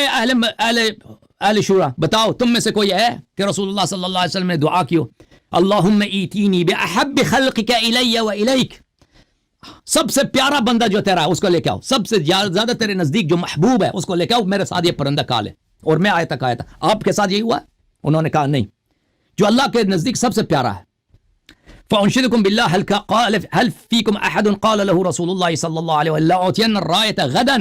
[SPEAKER 1] اہل شورا، بتاؤ تم میں سے کوئی ہے کہ رسول اللہ صلی اللہ علیہ وسلم نے دعا کی ہو اللهم ائتني باحب خلقك الي واليك، سب سے پیارا بندہ جو تیرا ہے اس کو لے کے آؤ، سب سے زیادہ تیرے نزدیک جو محبوب ہے اس کو لے کے آؤ، میرے ساتھ یہ پرندہ کھا لے. اور میں آئے تک آیا تھا. آپ کے ساتھ یہی ہوا؟ انہوں نے کہا نہیں، جو اللہ کے نزدیک سب سے پیارا ہے. فانشدكم بالله هل فيكم احد قال له رسول الله صلى الله عليه وسلم لاعطين الرايه غدا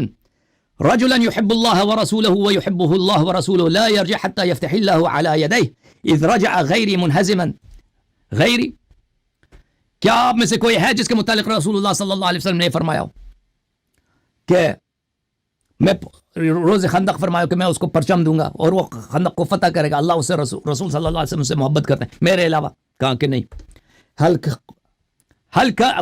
[SPEAKER 1] رجلا يحب الله ورسوله ويحبه الله ورسوله لا يرجع حتى يفتح الله على يديه اذ رجع غيري منهزما غيري. کیا آپ میں سے کوئی ہے جس کے متعلق رسول اللہ صلی اللہ علیہ وسلم نے فرمایا ہو کہ میں روز خندق فرمایا کہ میں اس کو پرچم دوں گا اور وہ خندق کو فتح کرے گا، اللہ اس سے رسول صلی اللہ علیہ وسلم سے محبت کرتے ہیں میرے علاوہ؟ کہا کہ نہیں.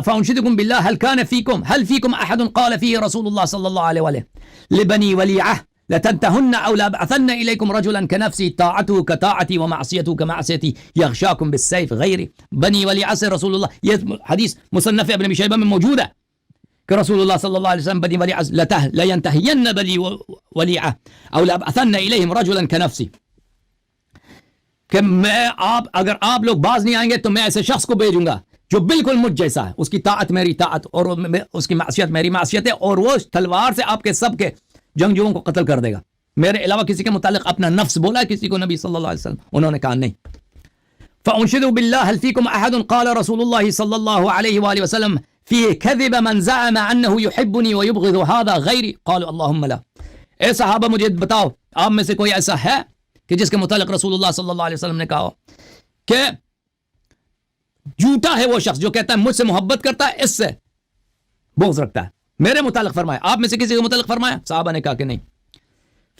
[SPEAKER 1] فانشدكم بالله هل فيكم احد قال فيه رسول الله صلى الله عليه وآله لبني وليعة لتنتهن أو لأبعثن إليكم رجلا كنفسي طاعته كطاعتي ومعصيته كمعصيتي يغشاكم بالسيف غيري بني ولي عصر رسول الله. یہ حدیث مصنف ابن ابی شیبہ میں موجود ہے کہ رسول اللہ صلی اللہ علیہ وسلم بنی ولی عصر لینتهین بنی ولیعہ او لأبعثن إليهم رجلا كنفسي کہ میں اگر آپ لوگ باز نہیں آئیں گے تو میں ایسے شخص کو بھیجوں گا جو بالکل مجھ جیسا ہے، اس کی طاعت میری طاعت اور اس کی معصیت میری معصیت ہے، اور وہ تلوار سے آپ کے سب کے جنگجوؤں کو قتل کر دے گا. میرے علاوہ کسی کے متعلق اپنا نفس بولا ہے کسی کو نبی صلی اللہ علیہ وسلم؟ انہوں نے کہا نہیں. فانشدوا بالله هل فيكم احد قال رسول الله صلى الله عليه واله وسلم فيه كذب من زعم انه يحبني ويبغض هذا غيري قالوا اللهم لا. اے صحابہ مجھے بتاؤ آپ میں سے کوئی ایسا ہے کہ جس کے متعلق رسول اللہ صلی اللہ علیہ وسلم نے کہا کہ جھوٹا ہے وہ شخص جو کہتا ہے مجھ سے محبت کرتا ہے، اس سے بغض رکھتا ہے. میرے متعلق فرمایا، آپ میں سے کسی کے متعلق فرمایا؟ صحابہ نے کہا کہ نہیں.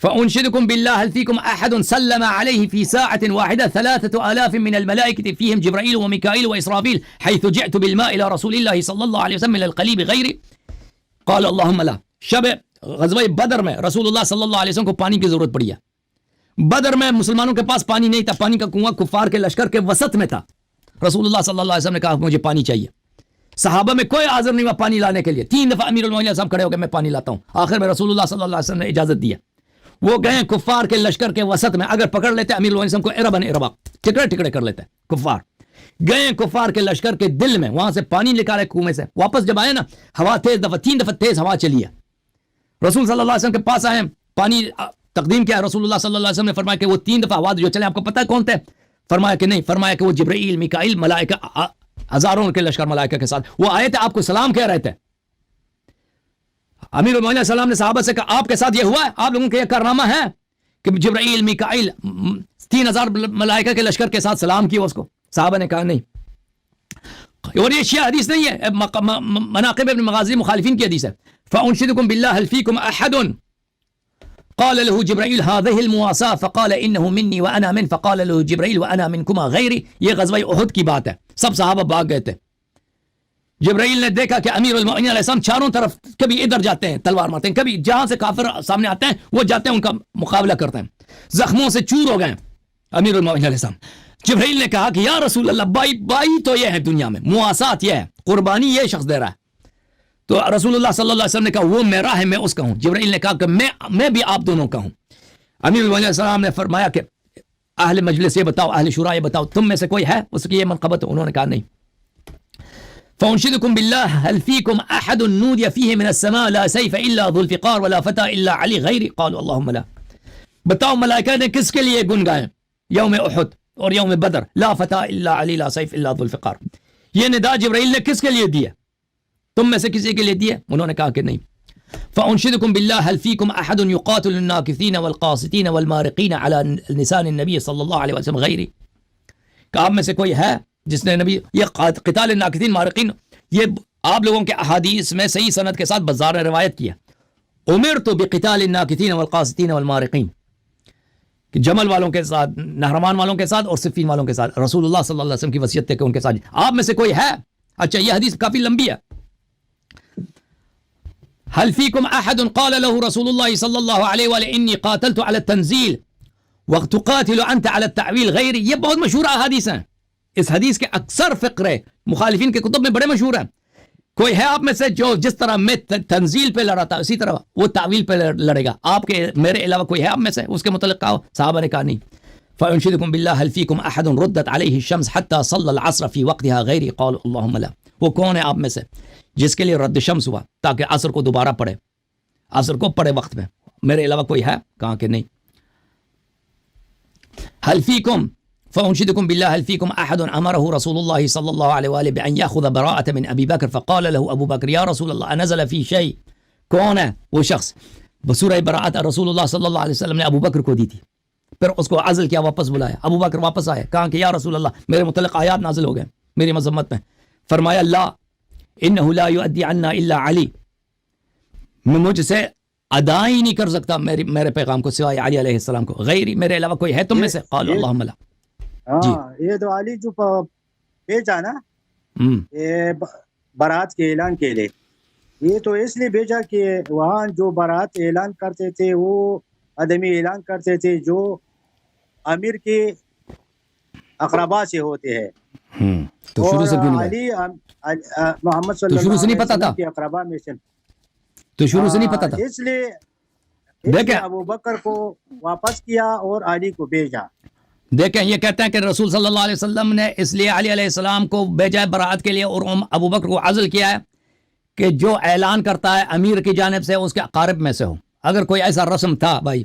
[SPEAKER 1] فأنشدكم بالله هل فيكم أحد سلم عليه في ساعة واحدة 3000 من الملائكة فيهم جبرائيل وميكائيل وإسرافيل حيث جئت بالماء إلى رسول الله صلى الله عليه وسلم من القليب غيري قال اللهم لا. شب غزوہ بدر میں رسول اللہ صلی اللہ علیہ وسلم کو پانی کی ضرورت پڑی ہے. بدر میں مسلمانوں کے پاس پانی نہیں تھا، پانی کا کنواں کفار کے لشکر کے وسط میں تھا. رسول اللہ صلی اللہ علیہ وسلم نے کہا مجھے پانی چاہیے. صحابہ میں کوئی حاضر نہیں ہوا پانی لانے کے لیے. 3 دفعہ امیر المومنین صاحب کھڑے ہو کے میں پانی لاتا ہوں. آخر میں رسول اللہ صلی اللہ علیہ وسلم نے اجازت دی. وہ گئے کفار کے لشکر کے وسط میں، اگر پکڑ لیتے امیر المومنین صاحب کو اربا ٹکڑے ٹکڑے کر لیتے. کفار گئے کفار کے لشکر کے دل میں، وہاں سے پانی نکالے کنویں سے. واپس جب آئے نا، ہوا تیز 3 دفعہ تیز ہوا چلی ہے. رسول صلی اللہ علیہ وسلم کے پاس آئے، پانی تقدیم کیا. رسول اللہ صلی اللہ علیہ وسلم نے فرمایا کہ وہ 3 دفعہ آواز جو چلے آپ کو پتہ ہے کون تھے؟ فرمایا کہ نہیں. فرمایا کہ وہ جبرائیل میکائیل ملائکہ، ہزاروں کے لشکر ملائکہ کے ساتھ وہ آئے تھے، آپ کو سلام کہہ رہے تھے. امیر المومنین السلام نے صحابہ سے کہا آپ کے ساتھ یہ ہوا ہے؟ آپ لوگوں کے یہ کارنامہ ہے کہ جبرائیل میکائیل 3000 ملائکہ کے لشکر کے ساتھ سلام کیا اس کو؟ صحابہ نے کہا نہیں. اور یہ شیعہ حدیث نہیں ہے، مناقب ابن مغازی مخالفین کی حدیث ہے. فانشدکم باللہ هل فیکم احد قال له جبرائیل هذه المواساة فقال انه مني وانا من فقال له جبرائیل وانا منكما غیری. یہ غزوہ احد کی بات ہے. سب صحابہ بھاگ گئے تھے. جبرائیل نے دیکھا کہ امیر المومنین علیہ السلام چاروں طرف کبھی ادھر جاتے ہیں تلوار مارتے ہیں، کبھی جہاں سے کافر سامنے آتے ہیں وہ جاتے ہیں ان کا مقابلہ کرتے ہیں. زخموں سے چور ہو گئے امیر المومنین علیہ السلام. جبرائیل نے کہا کہ یا رسول اللہ بائی تو یہ ہے دنیا میں، مواسات یہ ہے، قربانی یہ شخص دے رہا ہے. تو رسول اللہ صلی اللہ علیہ وسلم نے کہا وہ میرا ہے میں اس کا ہوں. جبرائیل نے کہا کہ میں بھی آپ دونوں کا ہوں. امیر المومنین علیہ السلام نے فرمایا کہ اہل مجلس یہ بتاؤ، اہل شورا یہ بتاؤ، تم میں سے کوئی ہے اس کی یہ منقبت؟ انہوں نے کہا نہیں. فانشدكم بالله هل فيكم احد نودي فيه من السماء لا سيف الا ذو الفقار ولا فتى الا علي غيري قالوا اللهم لا. بتاؤ ملائکہ نے کس کے لیے گن گائے یوم احد اور یوم بدر؟ لا فتى الا علي لا سيف الا ذو الفقار. یہ ندا جبرائیل نے کس کے لیے دی ہے؟ تم میں سے کسی کے لیے دی ہے؟ انہوں نے کہا کہ نہیں. فانشدكم بالله هل فيكم احد يقاتل الناكثين والقاسطين والمارقين على لسان النبي صلى الله عليه وسلم غيري. کہ آپ میں سے کوئی ہے جس نے نبی یہ قتال الناکثین مارقین یہ آپ لوگوں کے احادیث میں صحیح سند کے ساتھ بازار روایت کیا. امرت بقتال الناکثین والقاسطین والمارقین، کہ جمل والوں کے ساتھ، نہرمان والوں کے ساتھ اور صفین والوں کے ساتھ. رسول اللہ صلی اللہ علیہ وسلم کی وصیت ہے کہ ان کے ساتھ. آپ میں سے کوئی ہے؟ اچھا یہ حدیث کافی لمبی ہے. هل فيكم احد قال له رسول الله صلى الله عليه وآله اني قاتلت على التنزيل وتقاتل انت على التعويل غيري. یہ بہت مشہور حدیث ہیں. اس حدیث کے اکثر فقرے مخالفین کے کتب میں بڑے مشہور ہیں. کوئی ہے آپ میں سے جو جس طرح میں تنزیل پہ لڑا تھا اسی طرح وہ تعویل پہ لڑے گا؟ آپ کے میرے علاوہ کوئی ہے آپ میں سے اس کے متعلق کہا؟ صحابہ نے کہا نہیں. فانشدكم بالله هل فيكم احد ردت عليه الشمس حتى صلى العصر في وقتها غيري قالوا اللهم لا. وہ کون ہے آپ میں سے جس کے لیے رد شمس ہوا تاکہ عصر کو دوبارہ پڑھے، عصر کو پڑھے وقت میں؟ میرے علاوہ کوئی ہے؟ کہا کہ نہیں. هل فيكم فانشدكم بالله هل فيكم احد امره رسول الله صلى الله عليه واله بان ياخذ براءه من ابي بكر فقال له ابو بكر يا رسول الله انزل في شيء. کون ہے وہ شخص؟ بسورہ براءت رسول اللہ صلی اللہ علیہ وسلم نے ابو بکر کو دی تھی، پھر اس کو عزل کیا، واپس بلایا. ابو بکر واپس آئے، کہا کہ یا رسول اللہ میرے متعلق آیات نازل ہو گئے میری مذمت میں. فرمایا لا انه لا يؤدي عنا الا علي، میں مجھ سے ادا ہی نہیں کر سکتا میرے پیغام کو سوائے علی علیہ السلام کو. غیری میرے علاوہ کوئی ہے تم میں سے؟ قالوا اللهم لا.
[SPEAKER 2] یہ تو علی جو بھیجا نا یہ برات کے اعلان کے لیے، یہ تو اس لیے بھیجا کہ وہاں جو برات اعلان کرتے تھے وہ عدمی اعلان کرتے تھے جو امیر کے اقربا سے ہوتے ہیں،
[SPEAKER 1] تو شروع سے کیوں نہیں
[SPEAKER 2] علی محمد صلی
[SPEAKER 1] تو شروع
[SPEAKER 2] اللہ
[SPEAKER 1] سے نہیں
[SPEAKER 2] علیہ
[SPEAKER 1] پتا تھا؟
[SPEAKER 2] وسلم کے اقربا میں سے،
[SPEAKER 1] تو شروع سے نہیں پتا تھا؟
[SPEAKER 2] اس لیے
[SPEAKER 1] دیکھیں
[SPEAKER 2] ابو بکر کو واپس کیا اور علی کو بھیجا.
[SPEAKER 1] دیکھیں یہ کہتے ہیں کہ رسول صلی اللہ علیہ وسلم نے اس لیے علی علیہ السلام کو بھیجا ہے برات کے لیے اور ابو بکر کو عزل کیا ہے کہ جو اعلان کرتا ہے امیر کی جانب سے اس کے اقارب میں سے ہو. اگر کوئی ایسا رسم تھا بھائی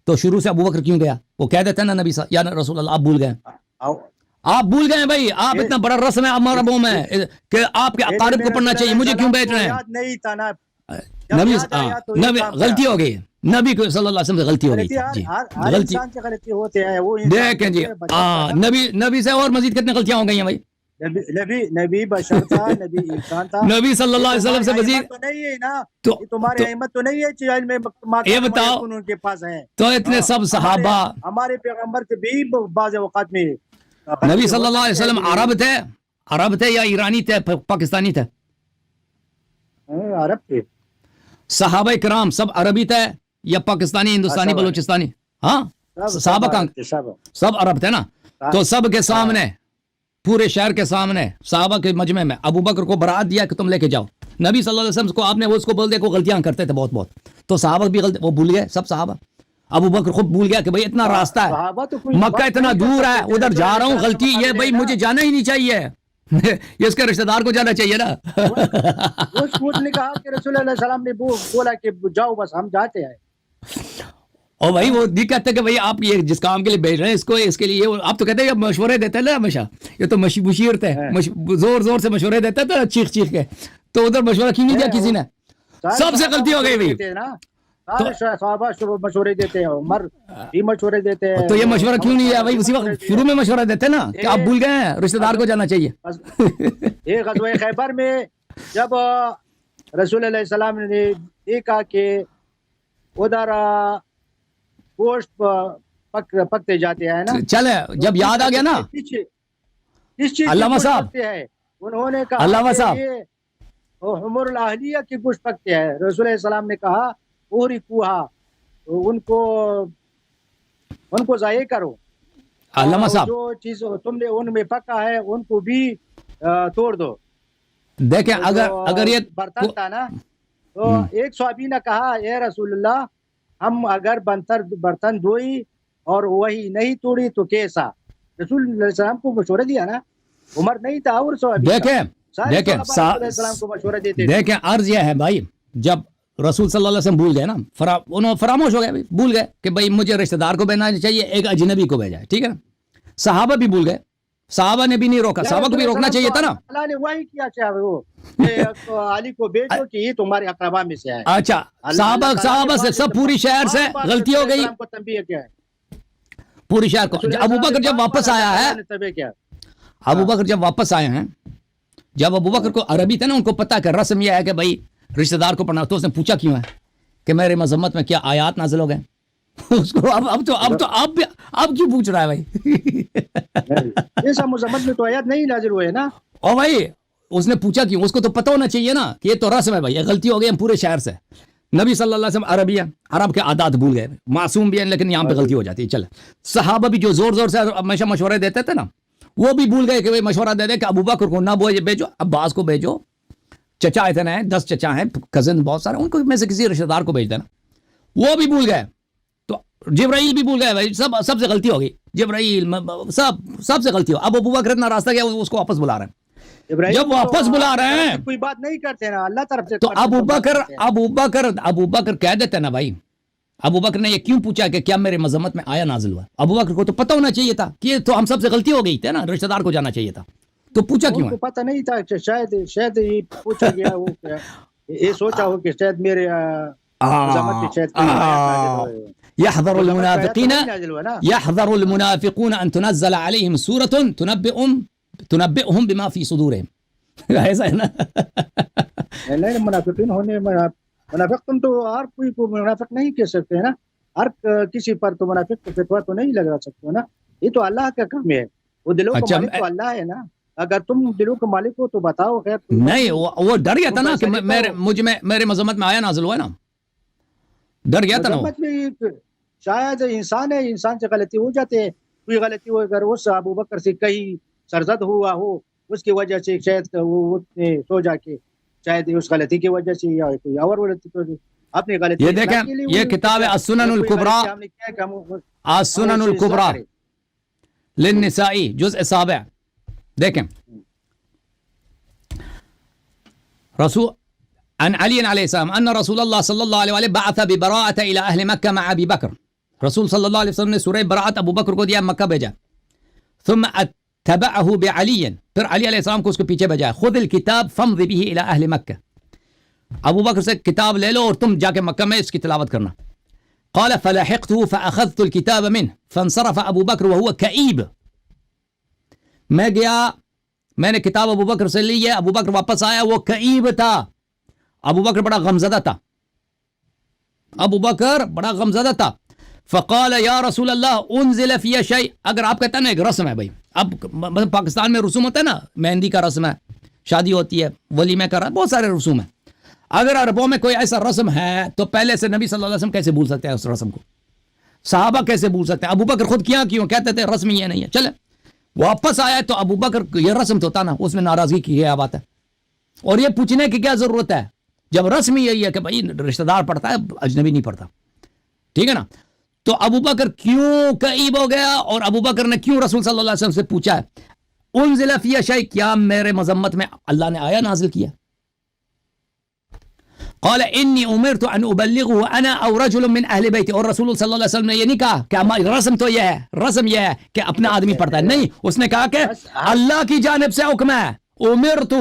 [SPEAKER 1] تو شروع سے ابو بکر کیوں گیا؟ وہ کہہ دیتے ہیں نا نبی یا رسول اللہ آپ بھول گئے، آپ بھول گئے بھائی، آپ اتنا بڑا رسم ہے ہمارا عربوں میں کہ آپ کے اقارب کو پڑھنا چاہیے، مجھے کیوں بیچ رہے ہیں؟
[SPEAKER 2] یاد نہیں تھا نا،
[SPEAKER 1] نبی غلطی ہو گئی، نبی کو صلی اللہ علیہ وسلم سے غلطی ہو گئی تھی. جی
[SPEAKER 2] ہر انسان سے غلطی ہوتے ہیں. وہ
[SPEAKER 1] دیکھیں جی نبی سے اور مزید کتنے غلطیاں ہو گئی ہیں بھائی؟
[SPEAKER 2] نبی بشر تھا، نبی انسان تھا.
[SPEAKER 1] نبی صلی اللہ علیہ وسلم سے مزید
[SPEAKER 2] تو نہیں ہے نا،
[SPEAKER 1] تو
[SPEAKER 2] تمہاری احمد تو نہیں ہے علم
[SPEAKER 1] یہ بتاؤ
[SPEAKER 2] ان کے پاس ہے.
[SPEAKER 1] تو اتنے سب صحابہ
[SPEAKER 2] ہمارے پیغمبر کے بھی بعض اوقات میں
[SPEAKER 1] نبی صلی اللہ علیہ وسلم عرب تھے یا ایرانی تھے پاکستانی تھے؟
[SPEAKER 2] عرب تھے.
[SPEAKER 1] صحابہ کرام سب عربی تھے یا پاکستانی ہندوستانی بلوچستانی؟ ہاں صحابہ سب عرب تھے نا. تو سب کے سامنے پورے شہر کے سامنے صحابہ کے مجمع میں ابو بکر کو برات دیا کہ تم لے کے جاؤ. نبی صلی اللہ علیہ وسلم کو آپ نے اس کو بول دیا کہ وہ غلطیاں کرتے تھے بہت، تو صحابہ بھی غلط وہ بھول گئے سب صحابہ. ابو بکر خود بھول گیا کہ بھائی اتنا راستہ ہے، مکہ اتنا دور ہے، ادھر جا رہا ہوں، غلطی یہ بھائی مجھے جانا ہی نہیں چاہیے، یہ اس کے رشتہ دار کو جانا چاہیے نا.
[SPEAKER 2] اس نے کہا کہ رسول اللہ علیہ وسلم نے بولا کہ جاؤ بس ہم جاتے ہیں.
[SPEAKER 1] اور بھائی وہ نہیں کہتے کہ بھائی آپ یہ جس کام کے لیے بھیج رہے ہیں اس کے لیے آپ تو کہتے ہیں مشورے دیتے ہیں نا ہمیشہ، یہ تو مشیر تھے، زور سے مشورے دیتے تھے چیخ کے، تو ادھر مشورہ کیوں نہیں دیا کسی نے؟ سب سے غلطی ہو گئی بھائی.
[SPEAKER 2] صحابہ مشورے دیتے ہیں، عمر بھی مشورے دیتے ہیں.
[SPEAKER 1] تو یہ مشورہ کیوں نہیں ہے بھائی؟ اسی وقت شروع میں مشورہ دیتے نا کہ آپ بھول گئے ہیں رشتہ دار کو جانا چاہیے.
[SPEAKER 2] یہ غزوہ خیبر میں جب رسول اللہ علیہ السلام نے دیکھا کہ ادھر گوشت پکتے جاتے ہیں نا،
[SPEAKER 1] چلے جب یاد آ گیا نا علامہ صاحب،
[SPEAKER 2] انہوں نے کہا
[SPEAKER 1] علامہ صاحب
[SPEAKER 2] حمر الاہلیہ کی گوشت پکتے ہیں. رسول اللہ السلام نے کہا پوری کوہا ان کو ضائع کرو،
[SPEAKER 1] علامہ صاحب
[SPEAKER 2] جو چیز تم نے ان میں پکا ہے ان کو بھی توڑ دو.
[SPEAKER 1] دیکھیں اگر یہ
[SPEAKER 2] برتن تھا نا، تو ایک صحابی نے کہا اے رسول اللہ ہم اگر برتن دھوئی اور وہی نہیں توڑی تو کیسا؟ رسول اللہ علیہ السلام کو مشورہ دیا نا، عمر نہیں تھا اور صحابی.
[SPEAKER 1] دیکھیں عرض یہ ہے بھائی، جب رسول صلی اللہ علیہ وسلم بھول گئے نا، انہوں فراموش ہو گئے، بھول گئے کہ بھائی مجھے رشتہ دار کو بھیجنا چاہیے، ایک اجنبی کو بھیجا ہے، ٹھیک ہے نا. صحابہ بھی بھول گئے، صحابہ نے بھی نہیں روکا، صحابہ کو بھی روکنا چاہیے تھا نا.
[SPEAKER 2] اللہ نے وہی کیا چاہے وہ علی کو بھیجو کہ یہ تمہارے اقربا میں سے ہے.
[SPEAKER 1] اچھا صحابہ سے سب پوری شہر سے غلطی ہو گئی، پوری شہر کو. ابو بکر جب واپس آیا ہے، ابو بکر جب واپس آئے ہیں، جب ابو بکر کو عربی تھے نا، ان کو پتا کہ رسم یہ ہے کہ بھائی رشتہ دار کو پڑھنا، تو اس نے پوچھا کیوں ہے کہ میرے مذمت میں کیا آیات نازل ہو گئے؟ اس کو اب تو آپ کیوں پوچھ رہا ہے بھائی؟
[SPEAKER 2] ایسا مذمت میں تو آیات نہیں نازل ہوئے نا.
[SPEAKER 1] اور بھائی اس نے پوچھا کیوں؟ اس کو تو پتہ ہونا چاہیے نا کہ یہ تو رسم ہے بھائی، یہ غلطی ہو گئی ہم پورے شہر سے. نبی صلی اللہ علیہ وسلم عربی ہے، عرب کے عادات بھول گئے، معصوم بھی ہیں لیکن یہاں پہ غلطی ہو جاتی ہے. چل صحابہ بھی جو زور سے ہمیشہ مشورے دیتے تھے نا، وہ بھی بھول گئے کہ مشورہ دے دے کہ ابو بکر کو نہ بھیجو، عباس کو بھیجو، چچا اتنے ہیں 10 چچا ہیں، کزن بہت سارے، ان کو میں سے کسی رشتہ دار کو بھیج دینا. وہ بھی بھول گئے. تو جبرائیل بھی بھول گئے بھائی، سب سے غلطی ہو گئی. جبرائیل سب سے غلطی ہو. اب ابو بکر اتنا راستہ گیا، اس کو واپس بلا رہے ہیں. جب واپس بلا رہے ہیں
[SPEAKER 2] کوئی بات نہیں کرتے نا، اللہ طرف سے.
[SPEAKER 1] تو ابو بکر کہہ دیتے نا بھائی. ابو بکر نے یہ کیوں پوچھا کہ کیا میرے مذمت میں آیا نازل ہوا؟ ابو بکر کو تو پتہ ہونا چاہیے تھا کہ تو ہم سب سے غلطی ہو گئی تھی نا، رشتہ دار کو جانا چاہیے تھا. تو پوچھا کیوں ہے؟
[SPEAKER 2] پتہ نہیں تھا، شاید یہ پوچھا گیا ہو، یہ سوچا ہو کہ شاید میرے
[SPEAKER 1] يحذر المنافقون ان تنزل عليهم سورة تنبئهم بما في صدورهم. ایسا ہے نا.
[SPEAKER 2] نہیں منافق تم تو ہر کوئی کو منافق نہیں کہہ سکتے ہیں نا، ہر کسی پر تو منافق کو فتویٰ تو نہیں لگا سکتے نا. یہ تو اللہ کا کام ہے، وہ دلوں کا مالک تو اللہ ہے نا. اگر تم دلوں کا مالک ہو تو بتاؤ. خیر
[SPEAKER 1] نہیں وہ ڈر گیا تھا نا کہ میرے مذمت میں آیا نازل ہوا نا. ڈر گیا تھا نا وہ.
[SPEAKER 2] مذمت میں شاید انسان ہے، انسان سے غلطی ہو جاتے ہیں. کوئی غلطی ہو اگر اس ابو بکر سے کہیں سرزد ہوا ہو، اس کی وجہ سے شاید وہ سو جا کے شاید اس غلطی کی وجہ سے یا کوئی اور غلطی کی وجہ سے اپنی غلطی
[SPEAKER 1] یہ
[SPEAKER 2] اصلاح
[SPEAKER 1] دیکھیں
[SPEAKER 2] کے لیے
[SPEAKER 1] یہ
[SPEAKER 2] وہ
[SPEAKER 1] کتاب ہے السنن
[SPEAKER 2] کوئی
[SPEAKER 1] الکبریٰ،
[SPEAKER 2] غلطی ہم نے کیا کہ ہم
[SPEAKER 1] السنن
[SPEAKER 2] اسے اصلاح
[SPEAKER 1] الکبریٰ
[SPEAKER 2] کریں.
[SPEAKER 1] للنسائی جزء 7. دیکھیں رسول عن علي عليه السلام ان رسول الله صلى الله عليه وسلم بعث ببراءة الى اهل مكة مع ابي بكر. رسول صلی اللہ علیہ وسلم نے سورہ براءت ابو بکر کو دیا، مکہ بھیجا. ثم اتبعه بعلی، پھر علی علیہ السلام کو اس کے پیچھے بھیجا. خذ الكتاب فامض به الى اهل مکہ، ابو بکر سے کتاب لے لو اور تم جا کے مکہ میں اس کی تلاوت کرنا. قال فلحقته فاخذت الكتاب منه فانصرف ابو بکر وهو كئيب. میں گیا، میں نے کتاب ابو بکر سے لی ہے، ابو بکر واپس آیا، وہ کئیب تھا. ابو بکر بڑا غمزدہ تھا، ابو بکر بڑا غمزدہ تھا. فقال یا رسول اللہ انزل فی شیء. اگر آپ کہتے ہیں نا ایک رسم ہے بھائی، اب پاکستان میں رسوم ہوتا ہے نا، مہندی کا رسم ہے، شادی ہوتی ہے، ولیمے کا رسم، بہت سارے رسوم ہیں. اگر عربوں میں کوئی ایسا رسم ہے تو پہلے سے نبی صلی اللہ علیہ وسلم کیسے بھول سکتے ہیں اس رسم کو؟ صحابہ کیسے بھول سکتے ہیں؟ ابو بکر خود کیوں کہتے تھے رسم یہ نہیں ہے. چلے واپس آیا تو ابو بکر یہ رسم تو ہوتا نا، اس میں ناراضگی کی کیا بات ہے؟ اور یہ پوچھنے کی کیا ضرورت ہے جب رسم یہی ہے کہ بھائی رشتہ دار پڑھتا ہے، اجنبی نہیں پڑھتا. ٹھیک ہے نا؟ تو ابو بکر کیوں کئیب ہو گیا اور ابو بکر نے کیوں رسول صلی اللہ علیہ وسلم سے پوچھا ہے انزل فی شیء، کیا میرے مذمت میں اللہ نے آیا نازل کیا؟ قال انی امرت ان ابلغه انا او رجل من اہل بیتی. اور رسول صلی اللہ علیہ وسلم نے یہ نہیں کہا کہ رسم تو یہ ہے، رسم یہ ہے کہ اپنا آدمی پڑھتا ہے، نہیں، اس نے کہا کہ اللہ کی جانب سے حکم ہے، امرت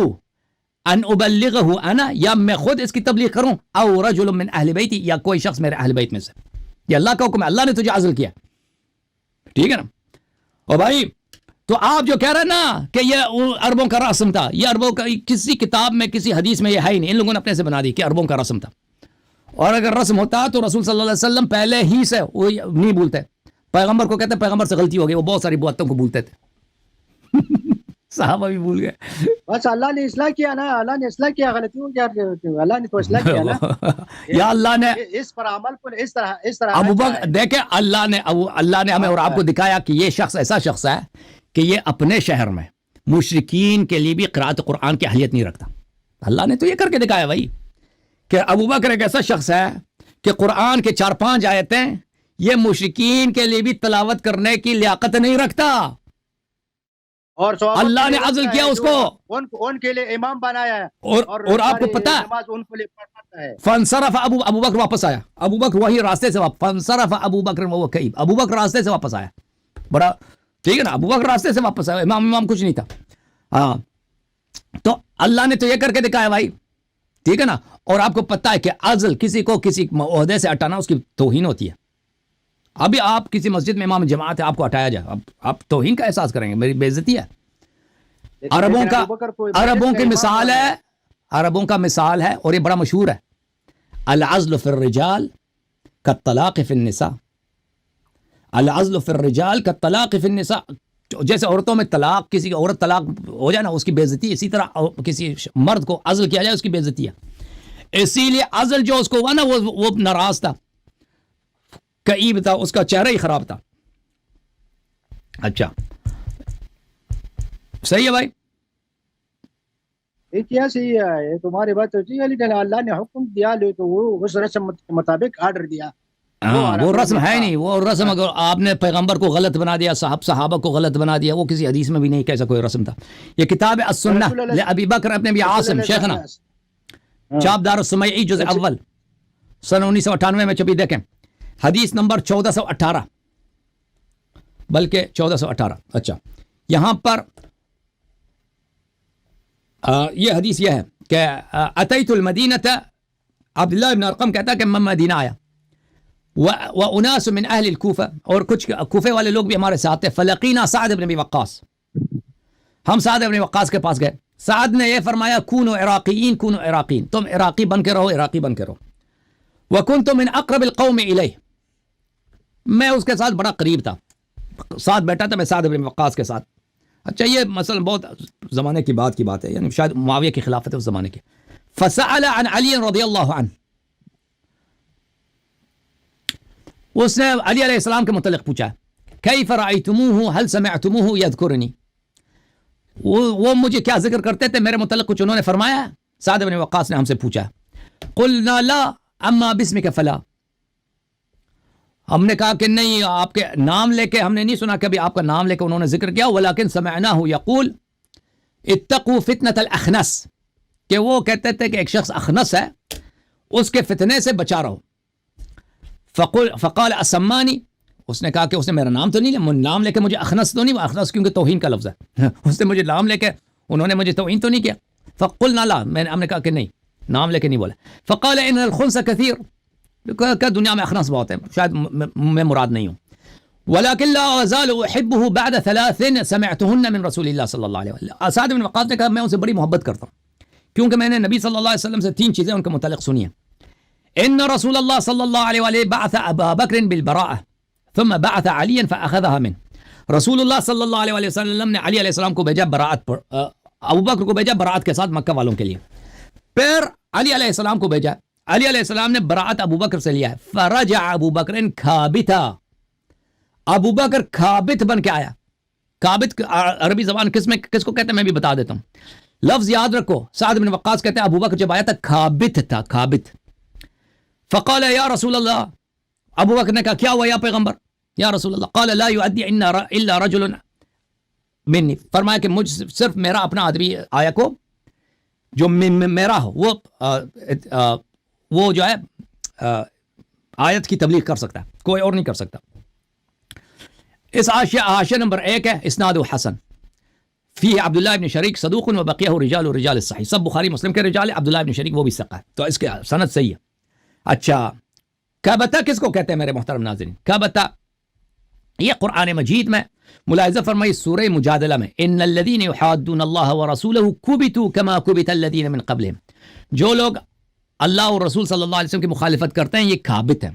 [SPEAKER 1] ان ابلغه انا، یا میں خود اس کی تبلیغ کروں، او رجل من اہل بیتی، یا کوئی شخص میرے اہل بیت میں سے. یہ اللہ کا حکم ہے، اللہ نے تجھے عزل کیا. ٹھیک ہے نا؟ اور بھائی تو آپ جو کہہ رہے ہیں نا کہ یہ عربوں کا رسم تھا، یہ عربوں کا کسی کتاب میں کسی حدیث میں یہ ہے ہی نہیں، ان لوگوں نے اپنے سے بنا دی کہ عربوں کا رسم تھا. اور اگر رسم ہوتا تو رسول صلی اللہ علیہ وسلم پہلے ہی سے وہ نہیں بھولتے. پیغمبر کو کہتے ہیں پیغمبر سے غلطی ہو گئی، وہ بہت ساری باتوں کو بھولتے تھے. صحابہ بھی بھول گئے.
[SPEAKER 2] بس اللہ نے اصلاح کیا نا، اللہ نے اصلاح کیا، غلطی ہو گیا اللہ نے تو اصلاح کیا نا.
[SPEAKER 1] یا اللہ نے
[SPEAKER 2] اس پر عمل کو اس طرح
[SPEAKER 1] ابو بکر دیکھیں، اللہ نے ہمیں اور آپ کو دکھایا کہ یہ شخص ایسا شخص ہے کہ یہ اپنے شہر میں مشرکین کے لیے بھی قرأت قرآن کی اہلیت نہیں رکھتا. اللہ نے تو یہ کر کے دکھایا بھائی کہ ابو بکر ایک ایسا شخص ہے کہ قرآن کے 4-5 آیتیں یہ مشرکین کے لیے بھی تلاوت کرنے کی لیاقت نہیں رکھتا،
[SPEAKER 2] اور
[SPEAKER 1] اللہ نے عزل کیا اس کو،
[SPEAKER 2] ان کے لیے امام بنایا ہے.
[SPEAKER 1] اور آپ کو پتا ہے
[SPEAKER 2] نماز ان کو لیے پڑھاتا ہے.
[SPEAKER 1] فانصرف ابو بکر واپس آیا، ابو بکر وہی راستے سے فانصرف ابو بکر وهو كئيب، ابو بکر راستے سے واپس آیا. بڑا ٹھیک ہے نا، ابو بکر راستے سے واپس آیا، امام کچھ نہیں تھا. ہاں تو اللہ نے تو یہ کر کے دکھایا بھائی. ٹھیک ہے نا؟ اور آپ کو پتا ہے کہ عزل کسی کو کسی عہدے سے ہٹانا اس کی توہین ہوتی ہے. ابھی آپ کسی مسجد میں امام جماعت ہے، آپ کو ہٹایا جائے، اب آپ توہین کا احساس کریں گے، میری بے عزتی ہے. عربوں کی مثال ہے، عربوں کا مثال ہے، اور یہ بڑا مشہور ہے، العزل فی الرجال کالطلاق فی النساء. العزل فی الرجال کالطلاق فی النساء. جیسے عورتوں میں طلاق، کسی کی عورت طلاق ہو جائے نا اس کی بے عزتی ہے، اسی طرح کسی مرد کو عزل کیا جائے اس کی بے عزتی ہے. اسی لیے عزل جو اس کو ہوا نا وہ ناراض تھا، کئیب تھا، اس کا چہرہ ہی خراب تھا. اچھا صحیح ہے بھائی؟
[SPEAKER 2] یہ کیا صحیح ہے؟ یہ تمہاری بات تو ٹھیک ہے، لیکن اللہ نے حکم دیا لے تو وہ اس رسم کے مطابق آرڈر دیا.
[SPEAKER 1] وہ رسم ہے نہیں، وہ رسم اگر آپ نے پیغمبر کو غلط بنا دیا، صحابہ کو غلط بنا دیا، وہ کسی حدیث میں بھی نہیں کیسا کوئی رسم تھا. یہ کتاب ہے السنہ لابی بکر ابن ابی عاصم شیخنا، چاپ دار السمیعی جزء اول، سن 1998 میں چھپی. دیکھیں حدیث نمبر 1418، بلکہ 1418. اچھا یہاں پر یہ حدیث یہ ہے کہ اتیت المدینہ، عبداللہ ابن ارقم کہتا ہے کہ میں مدینہ آیا، واناس من اہل الکوفہ، اور کچھ کوفے والے لوگ بھی ہمارے ساتھ تھے. فلقینا سعد بن ابی وقاص، ہم سعد بن وقاص کے پاس گئے. سعد نے یہ فرمایا کونوا عراقیین، کونوا عراقیین، تم عراقی بن کے رہو، عراقی بن کے رہو. وکنت من اقرب القوم الیہ، میں اس کے ساتھ بڑا قریب تھا، ساتھ بیٹھا تھا میں سعد بن وقاص کے ساتھ. اچھا یہ مثلا بہت زمانے کی بات ہے، یعنی شاید معاویہ کی خلافت ہے اس زمانے کی. فسأل عن علی رضی اللہ عنہ، اس نے علی علیہ السلام کے متعلق پوچھا کیف رأیتموہ هل سمعتموہ یذکرنی، وہ مجھے کیا ذکر کرتے تھے، میرے متعلق کچھ انہوں نے فرمایا ہے؟ سعد بن وقاص نے ہم سے پوچھا، قلنا لا اما باسمک فلا، ہم نے کہا کہ نہیں، آپ کے نام لے کے ہم نے نہیں سنا کبھی آپ کا نام لے کے انہوں نے ذکر کیا، ولکن سمعناہ یقول اتقوا فتنة الاخنس، کہ وہ کہتے تھے کہ ایک شخص اخنس ہے، اس کے فتنے سے بچا رہو. فقال اسمانی، اس نے کہا کہ اس نے میرا نام تو نہیں لیا، نام لے کے مجھے اخنس تو نہیں، اخنس کیونکہ توہین کا لفظ ہے، اس نے مجھے نام لے کے انہوں نے مجھے توہین تو نہیں کیا. فقلنا لا، ہم نے کہا کہ نہیں، نام لے کے نہیں بولا. فقال ان الخنس کثیر، کہ دنیا میں اخنس بہت ہے، شاید میں مراد نہیں ہوں. ولكن لا ازال احبه بعد 3 سمعتهن من رسول اللہ صلی اللہ علیہ وسلم. سعد بن وقاص نے کہا میں ان سے بڑی محبت کرتا ہوں کیونکہ میں نے نبی صلی اللہ علیہ وسلم سے 3 چیزیں ان کے متعلق سنی ہیں. ان رسول اللہ صلی اللہ علیہ وسلم بعث ابا بکر بالبراءة ثم بعث عليا فاخذها منه. رسول اللہ صلی اللہ علیہ وسلم نے علی علیہ السلام کو بھیجا براءت پر، ابو بکر کو بھیجا براءت کے ساتھ مکہ والوں کے لیے، پھر علی علیہ السلام کو بھیجا، علی علیہ السلام نے براءت ابو بکر سے لیا ہے. فرجع ابو بکر کھابتا، ابو بکر کھابت بن کے آیا. کھابت عربی زبان کس کو کہتے ہیں میں بھی بتا دیتا ہوں، لفظ یاد رکھو. سعد بن وقاص کہتے ہیں ابو بکر جب آیا تھا کھابت تھا، کھابت. فقال یا رسول اللہ، ابو بکر نے کہا کیا ہوا یا پیغمبر، یا رسول اللہ. قال لا يؤدي الا رجل منی، فرمایا کہ مجھ صرف میرا اپنا آدمی آیا کو جو میرا ہو، وہ جو ہے آیت کی تبلیغ کر سکتا ہے، کوئی اور نہیں کر سکتا. اس حاشیہ نمبر 1 ہے اسناد حسن، فی عبداللہ ابن شریک صدوق و بقیہ رجال الصحیح، سب بخاری مسلم کے رجال. عبداللہ ابن شریک وہ بھی ثقہ ہے، تو اس کے سند صحیح ہے. اچھا کبتا کس کو کہتے ہیں میرے محترم ناظرین؟ کبتا یہ قرآن مجید میں ملاحظہ فرمائی سورہ مجادلہ میں، ان الذین یحادون اللہ ورسولہ کبتوا کما کبت الذین من قبلہم، جو لوگ اللہ اور رسول صلی اللہ علیہ وسلم کی مخالفت کرتے ہیں یہ کابت ہیں.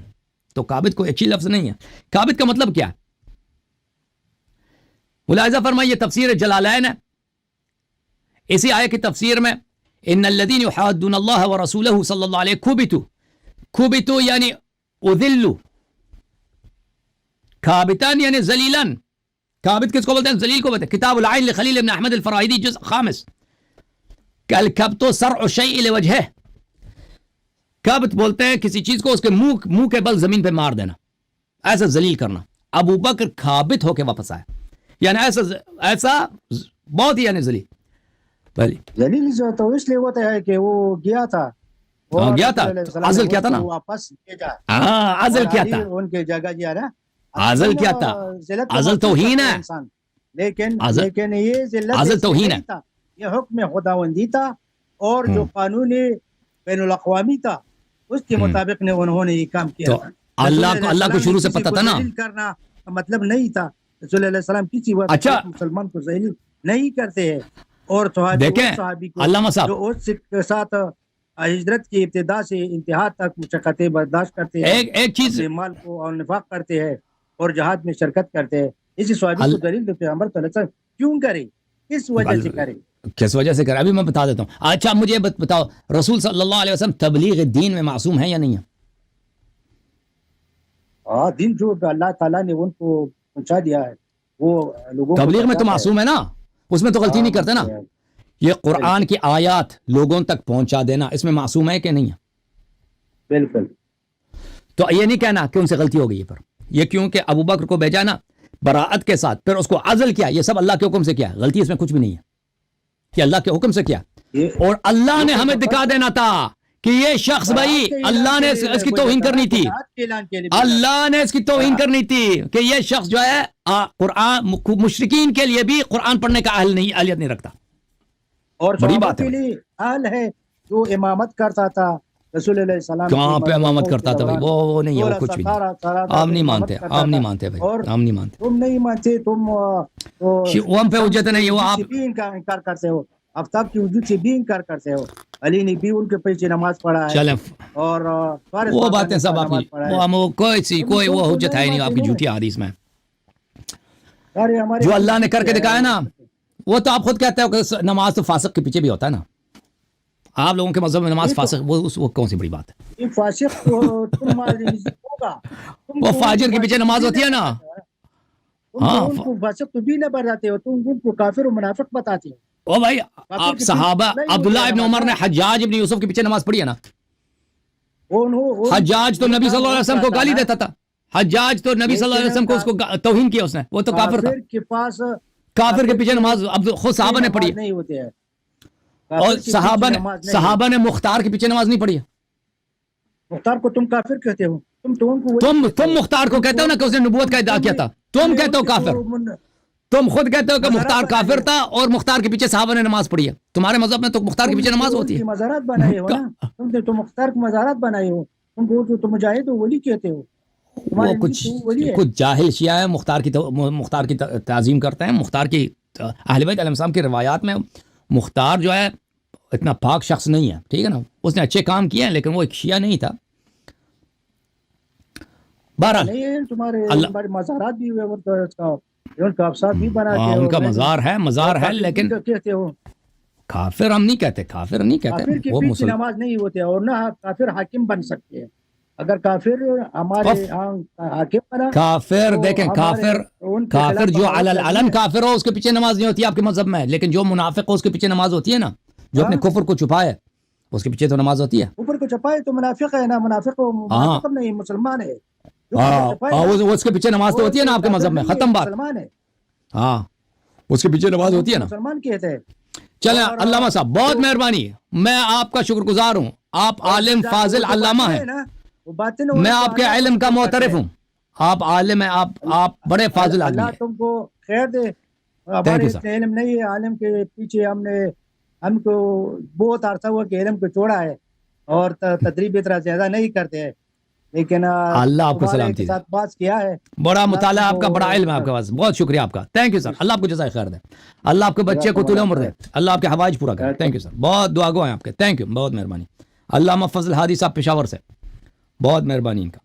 [SPEAKER 1] تو کابت کوئی اچھی لفظ نہیں ہے. کابت کا مطلب کیا ہے؟ ملاحظہ فرمائیے تفسیر جلالین ہے، اسی آیت کی تفسیر میں ان الذین یحادون اللہ ورسولہ صلی اللہ علیہ کبتوا یعنی اذلوا، کابتان یعنی ذلیلن. کابت کس کو بولتے ہیں؟ ذلیل کو بولتے ہیں. کتاب العین لخلیل ابن احمد الفرائدی جزء 5. الکبت صرع الشیء لوجہہ، کبت بولتے ہیں کسی چیز کو اس کے منہ کے بل زمین پہ مار دینا، ایسا ذلیل کرنا. ابو بکر کابت ہو کے واپس آیا، یعنی ایسا بہت ہی یعنی ذلیل.
[SPEAKER 2] ذلیل جو تو اس لیے ہوتا ہے کہ وہ گیا تھا،
[SPEAKER 1] گیا تھا، عزل کیا تھا نا،
[SPEAKER 2] واپس بھیجا.
[SPEAKER 1] عزل کیا تھا،
[SPEAKER 2] ان کے جگہ گیا نا،
[SPEAKER 1] عزل کیا تھا، عزل توہین ہے،
[SPEAKER 2] لیکن یہ ذلت توہین ہے، یہ حکم خداوندی تھا اور جو قانون بین الاقوامی تھا اس کے مطابق نے انہوں نے یہ کام کیا.
[SPEAKER 1] اللہ کو شروع سے پتہ تھا نا،
[SPEAKER 2] کرنا مطلب نہیں تھا. رسول اللہ علیہ وسلم کسی وقت مسلمان کو ذلیل نہیں کرتے ہیں. اور صحابی کو
[SPEAKER 1] علامہ صاحب
[SPEAKER 2] جو اس کے ساتھ ہجرت کی ابتدا سے انتہا تک مشقتیں برداشت کرتے ہیں،
[SPEAKER 1] ایک چیز
[SPEAKER 2] مال کو اور نفاق کرتے ہیں اور جہاد میں شرکت کرتے ہیں، اسی صحابی کو دلیل پیغمبر صلی اللہ علیہ وسلم کیوں کرے، کس وجہ سے کرے،
[SPEAKER 1] کس وجہ سے کرے، ابھی میں بتا دیتا ہوں. اچھا مجھے بتاؤ رسول صلی اللہ علیہ وسلم تبلیغ دین میں معصوم ہے یا نہیں ہے؟
[SPEAKER 2] دین جو اللہ تعالیٰ نے ان کو پہنچا دیا ہے وہ لوگوں
[SPEAKER 1] تبلیغ میں تو معصوم ہے نا، اس میں تو غلطی نہیں کرتے نا. یہ قرآن کی آیات لوگوں تک پہنچا دینا اس میں معصوم ہے کہ نہیں ہے؟
[SPEAKER 2] بالکل.
[SPEAKER 1] تو یہ نہیں کہنا کہ ان سے غلطی ہو گئی پر یہ کیونکہ ابو بکر کو بھیجا نا براءت کے ساتھ، پھر اس کو عزل کیا، یہ سب اللہ کے حکم سے کیا، غلطی اس میں کچھ بھی نہیں ہے، کہ اللہ کے حکم سے کیا. اور اللہ نے ہمیں دکھا دینا تھا کہ یہ شخص بھائی اللہ نے اس کی توہین کرنی تھی، اللہ نے اس کی توہین کرنی تھی کہ یہ شخص جو ہے قرآن مشرکین کے لیے بھی قرآن پڑھنے کا اہلیت نہیں رکھتا.
[SPEAKER 2] اور
[SPEAKER 1] بڑی بات ہے،
[SPEAKER 2] اہل ہے جو امامت کرتا تھا رسول اللہ علیہ وسلم،
[SPEAKER 1] کہاں پہ امامت کرتا تھا بھائی، وہ نہیں ہے، وہ کچھ بھی نہیں، ہم نہیں مانتے، ہم نہیں مانتے بھائی، ہم نہیں مانتے،
[SPEAKER 2] تم نہیں مانتے، تم
[SPEAKER 1] وہ ہم پہ حجت نہیں، وہ آپ
[SPEAKER 2] بھی انکار کرتے ہو، آفتاب کی وجود سے بھی انکار کرتے ہو. علی نے بھی ان کے پیچھے نماز پڑھا ہے،
[SPEAKER 1] چلیں
[SPEAKER 2] اور
[SPEAKER 1] وہ باتیں سب آپ کی کوئی وہ حجت ہے نہیں آپ کی جھوٹی حدیث میں. جو اللہ نے کر کے دکھایا نا وہ تو آپ خود کہتے ہو کہ نماز تو فاسق کے پیچھے بھی ہوتا ہے نا. آپ لوگوں کے مذہب میں نماز فاسق وہ کون سی بڑی بات ہے؟
[SPEAKER 2] فاسق ہوگا
[SPEAKER 1] وہ فاجر کے پیچھے نماز ہوتی ہے نا. ہاں
[SPEAKER 2] ان کو فاسق تو بھی نہ بتاتے ہو, تم ان کو کافر و منافق بتاتے ہو.
[SPEAKER 1] او بھائی آپ صحابہ عبداللہ ابن عمر نے حجاج ابن یوسف کے پیچھے نماز پڑھی ہے نا. حجاج تو نبی صلی اللہ علیہ وسلم کو گالی دیتا تھا. حجاج تو نبی صلی اللہ علیہ وسلم کو اس کو توہین کیا اس نے, وہ تو کافر تھا.
[SPEAKER 2] کے پاس
[SPEAKER 1] کافر کے پیچھے نماز خود صحابہ نے پڑھی ہے.
[SPEAKER 2] نہیں ہوتے ہیں.
[SPEAKER 1] اور صحابہ نے مختار کے پیچھے نماز نہیں پڑھی ہے.
[SPEAKER 2] مختار کو تم کافر کہتے ہو.
[SPEAKER 1] تم مختار کو کہتے ہو نا کہ اس نے نبوت کا ادعا کیا تھا. تم کہتے ہو کافر. تم خود کہتے ہو کہ مختار کافر تھا اور مختار کے پیچھے صحابہ نے نماز پڑھی ہے. تمہارے مذہب میں تو مختار کے پیچھے نماز ہوتی ہے.
[SPEAKER 2] مزارات بنائے ہو نا تم نے, تو مختار کو مزارات بنائے ہو. تم مجاہد ہو, ولی کہتے ہو.
[SPEAKER 1] وہ کچھ جاہل شیعہ ہے مختار کی تعظیم کرتے ہیں. مختار کی اہل بیت علیہ السلام کی روایات میں مختار جو ہے اتنا پاک شخص نہیں ہے, ٹھیک ہے نا. اس نے اچھے کام کیے ہیں لیکن وہ ایک شیعہ نہیں تھا. بہرحال
[SPEAKER 2] تمہارے مزارات بھی ان
[SPEAKER 1] کا مزار ہے لیکن
[SPEAKER 2] کہتے ہو
[SPEAKER 1] کافر ہم نہیں کہتے. کافر نہیں کہتے. وہ
[SPEAKER 2] مسلمان نماز نہیں ہوتے اور نہ کافر حاکم بن سکتے ہیں. اگر کافر ہمارے حاکم بنا,
[SPEAKER 1] کافر دیکھیں کافر جو علن کافر ہو اس کے پیچھے نماز نہیں ہوتی آپ کے مذہب میں. لیکن جو منافق ہو اس کے پیچھے نماز ہوتی ہے نا. جو اپنے کفر کو چھپائے اس کے پیچھے تو نماز ہوتی ہے.
[SPEAKER 2] کفر کو چھپائے تو منافق ہے نا. منافق نہیں مسلمان ہے.
[SPEAKER 1] اس کے پیچھے نماز تو ہوتی ہے نا آپ کے مذہب میں. ختم بات. ہاں اس کے پیچھے نماز ہوتی ہے نا.
[SPEAKER 2] مسلمان کہتے ہیں.
[SPEAKER 1] چلیں علامہ صاحب بہت مہربانی, میں آپ کا شکر گزار ہوں. آپ عالم فاضل علامہ ہیں. میں آپ کے علم کا معترف ہوں. آپ عالم ہیں, آپ بڑے فاضل آدمی ہیں.
[SPEAKER 2] اللہ تم کو خیر دے. ہمارے علم نہیں ہے. عالم کے پیچھے ہم کو بہت عرصہ ہوا کہ علم کو چھوڑا ہے اور تدریب اتنا زیادہ نہیں کرتے ہیں. لیکن
[SPEAKER 1] اللہ آپ کو سلامتی دے.
[SPEAKER 2] بات کیا ہے,
[SPEAKER 1] بڑا مطالعہ آپ کا, بڑا علم ہے آپ کے پاس. بہت شکریہ آپ کا. Thank you sir. اللہ آپ کو جزائے خیر دے. اللہ آپ کے بچے کو طول عمر دے. اللہ آپ کے حوائج پورا کرے. Thank you sir. بہت دعا گو ہیں آپ کے. تھینک یو, بہت مہربانی. علامہ فضل ہادی صاحب پشاور سے, بہت مہربانی ان کا.